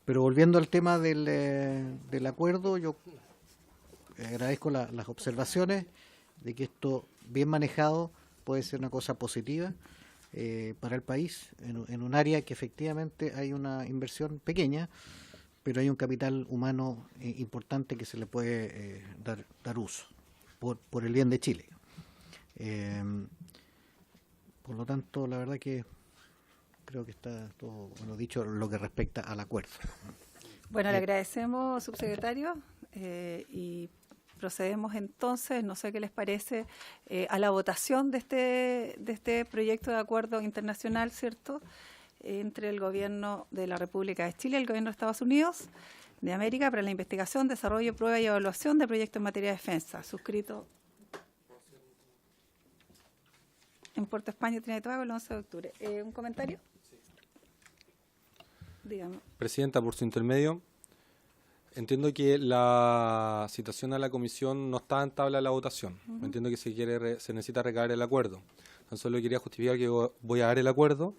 S9: Pero volviendo al tema del acuerdo, yo agradezco las observaciones de que esto, bien manejado, puede ser una cosa positiva para el país, en un área que efectivamente hay una inversión pequeña, pero hay un capital humano importante que se le puede dar uso. por el bien de Chile. Por lo tanto, la verdad que creo que está todo bueno dicho lo que respecta al acuerdo.
S5: Bueno, le agradecemos, subsecretario, y procedemos entonces, no sé qué les parece, a la votación de este proyecto de acuerdo internacional, ¿cierto?, entre el Gobierno de la República de Chile y el Gobierno de Estados Unidos de América para la investigación, desarrollo, prueba y evaluación de proyectos en materia de defensa, suscrito en Puerto España, Trinidad y Tobago, el 11 de octubre. ¿Un comentario? Dígame.
S4: Presidenta, por su intermedio, entiendo que la citación a la comisión no está en tabla de la votación. Entiendo que se necesita recabar el acuerdo. Tan solo quería justificar que voy a dar el acuerdo.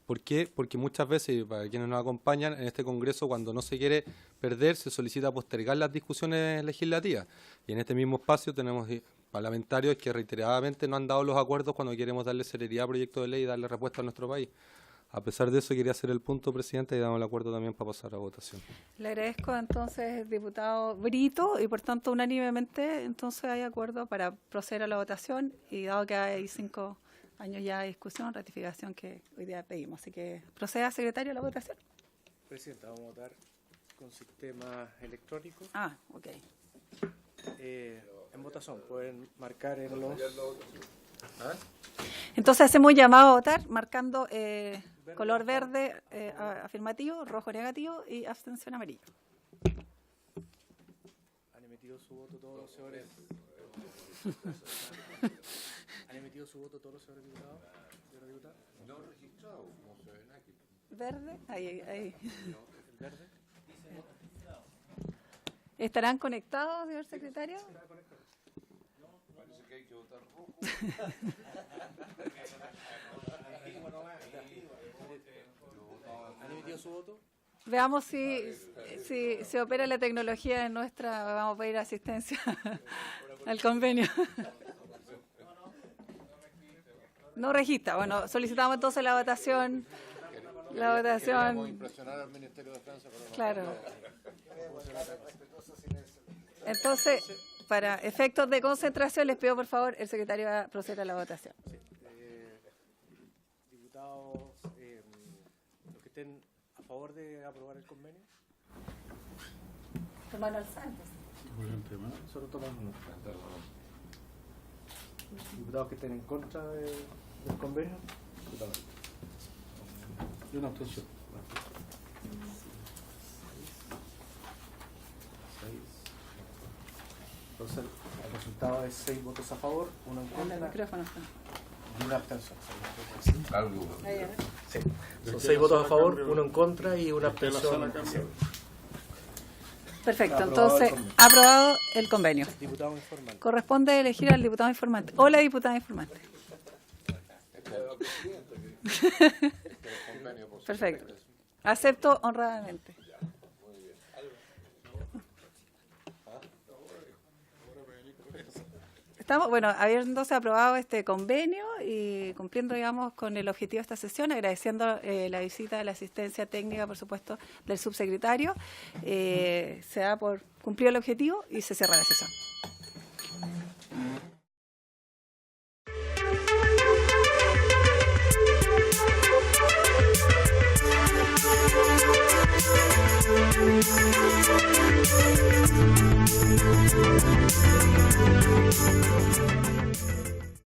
S4: ¿Por qué? Porque muchas veces, para quienes nos acompañan, en este Congreso, cuando no se quiere perder, se solicita postergar las discusiones legislativas. Y en este mismo espacio tenemos parlamentarios que reiteradamente no han dado los acuerdos cuando queremos darle celeridad a proyectos de ley y darle respuesta a nuestro país. A pesar de eso, quería hacer el punto, Presidente, y damos el acuerdo también para pasar a votación.
S5: Le agradezco entonces, diputado Brito, y por tanto unánimemente entonces hay acuerdo para proceder a la votación, y dado que hay 5 años ya de discusión, ratificación que hoy día pedimos. Así que proceda, secretario, a la votación.
S3: Presidenta, vamos a votar con sistema electrónico.
S5: Ah, ok.
S3: En votación, pueden marcar en los...
S5: Entonces hacemos un llamado a votar marcando color verde afirmativo, rojo negativo y abstención amarillo.
S3: ¿Han emitido su voto todos los señores? ¿Han emitido su voto todos los señores diputados?
S7: No registrado, no se ven aquí.
S5: ¿Verde? Ahí.
S3: ¿El verde?
S5: ¿Estarán conectados, señor secretario?
S7: Parece que hay que votar rojo.
S3: ¿Han emitido su voto?
S5: Veamos si opera la tecnología en nuestra. Vamos a pedir asistencia al convenio. No registra. Bueno, solicitamos entonces la votación.
S7: Queríamos impresionar al Ministerio de Defensa, pero no.
S5: Claro. Entonces, para efectos de concentración, les pido por favor el secretario a proceder a la votación.
S3: Sí. Diputados, los que estén a favor de aprobar el convenio.
S5: Tomando al Santos.
S3: Solo tomamos nota. Diputados que estén en contra del convenio.
S8: Y una abstención.
S3: Entonces, el resultado es 6 votos a favor, 1 en
S5: El
S3: contra
S5: micrófono está.
S3: y una abstención.
S5: Ahí, a ver.
S3: Sí. Son 6 votos a favor, 1 en contra y una abstención.
S5: Perfecto, entonces, aprobado el convenio.
S3: Diputado informante.
S5: Corresponde elegir al diputado informante o la diputada informante. Perfecto. Acepto honradamente. Estamos, bueno, habiéndose aprobado este convenio y cumpliendo, digamos, con el objetivo de esta sesión, agradeciendo la visita de la asistencia técnica, por supuesto, del subsecretario, se da por cumplido el objetivo y se cierra la sesión.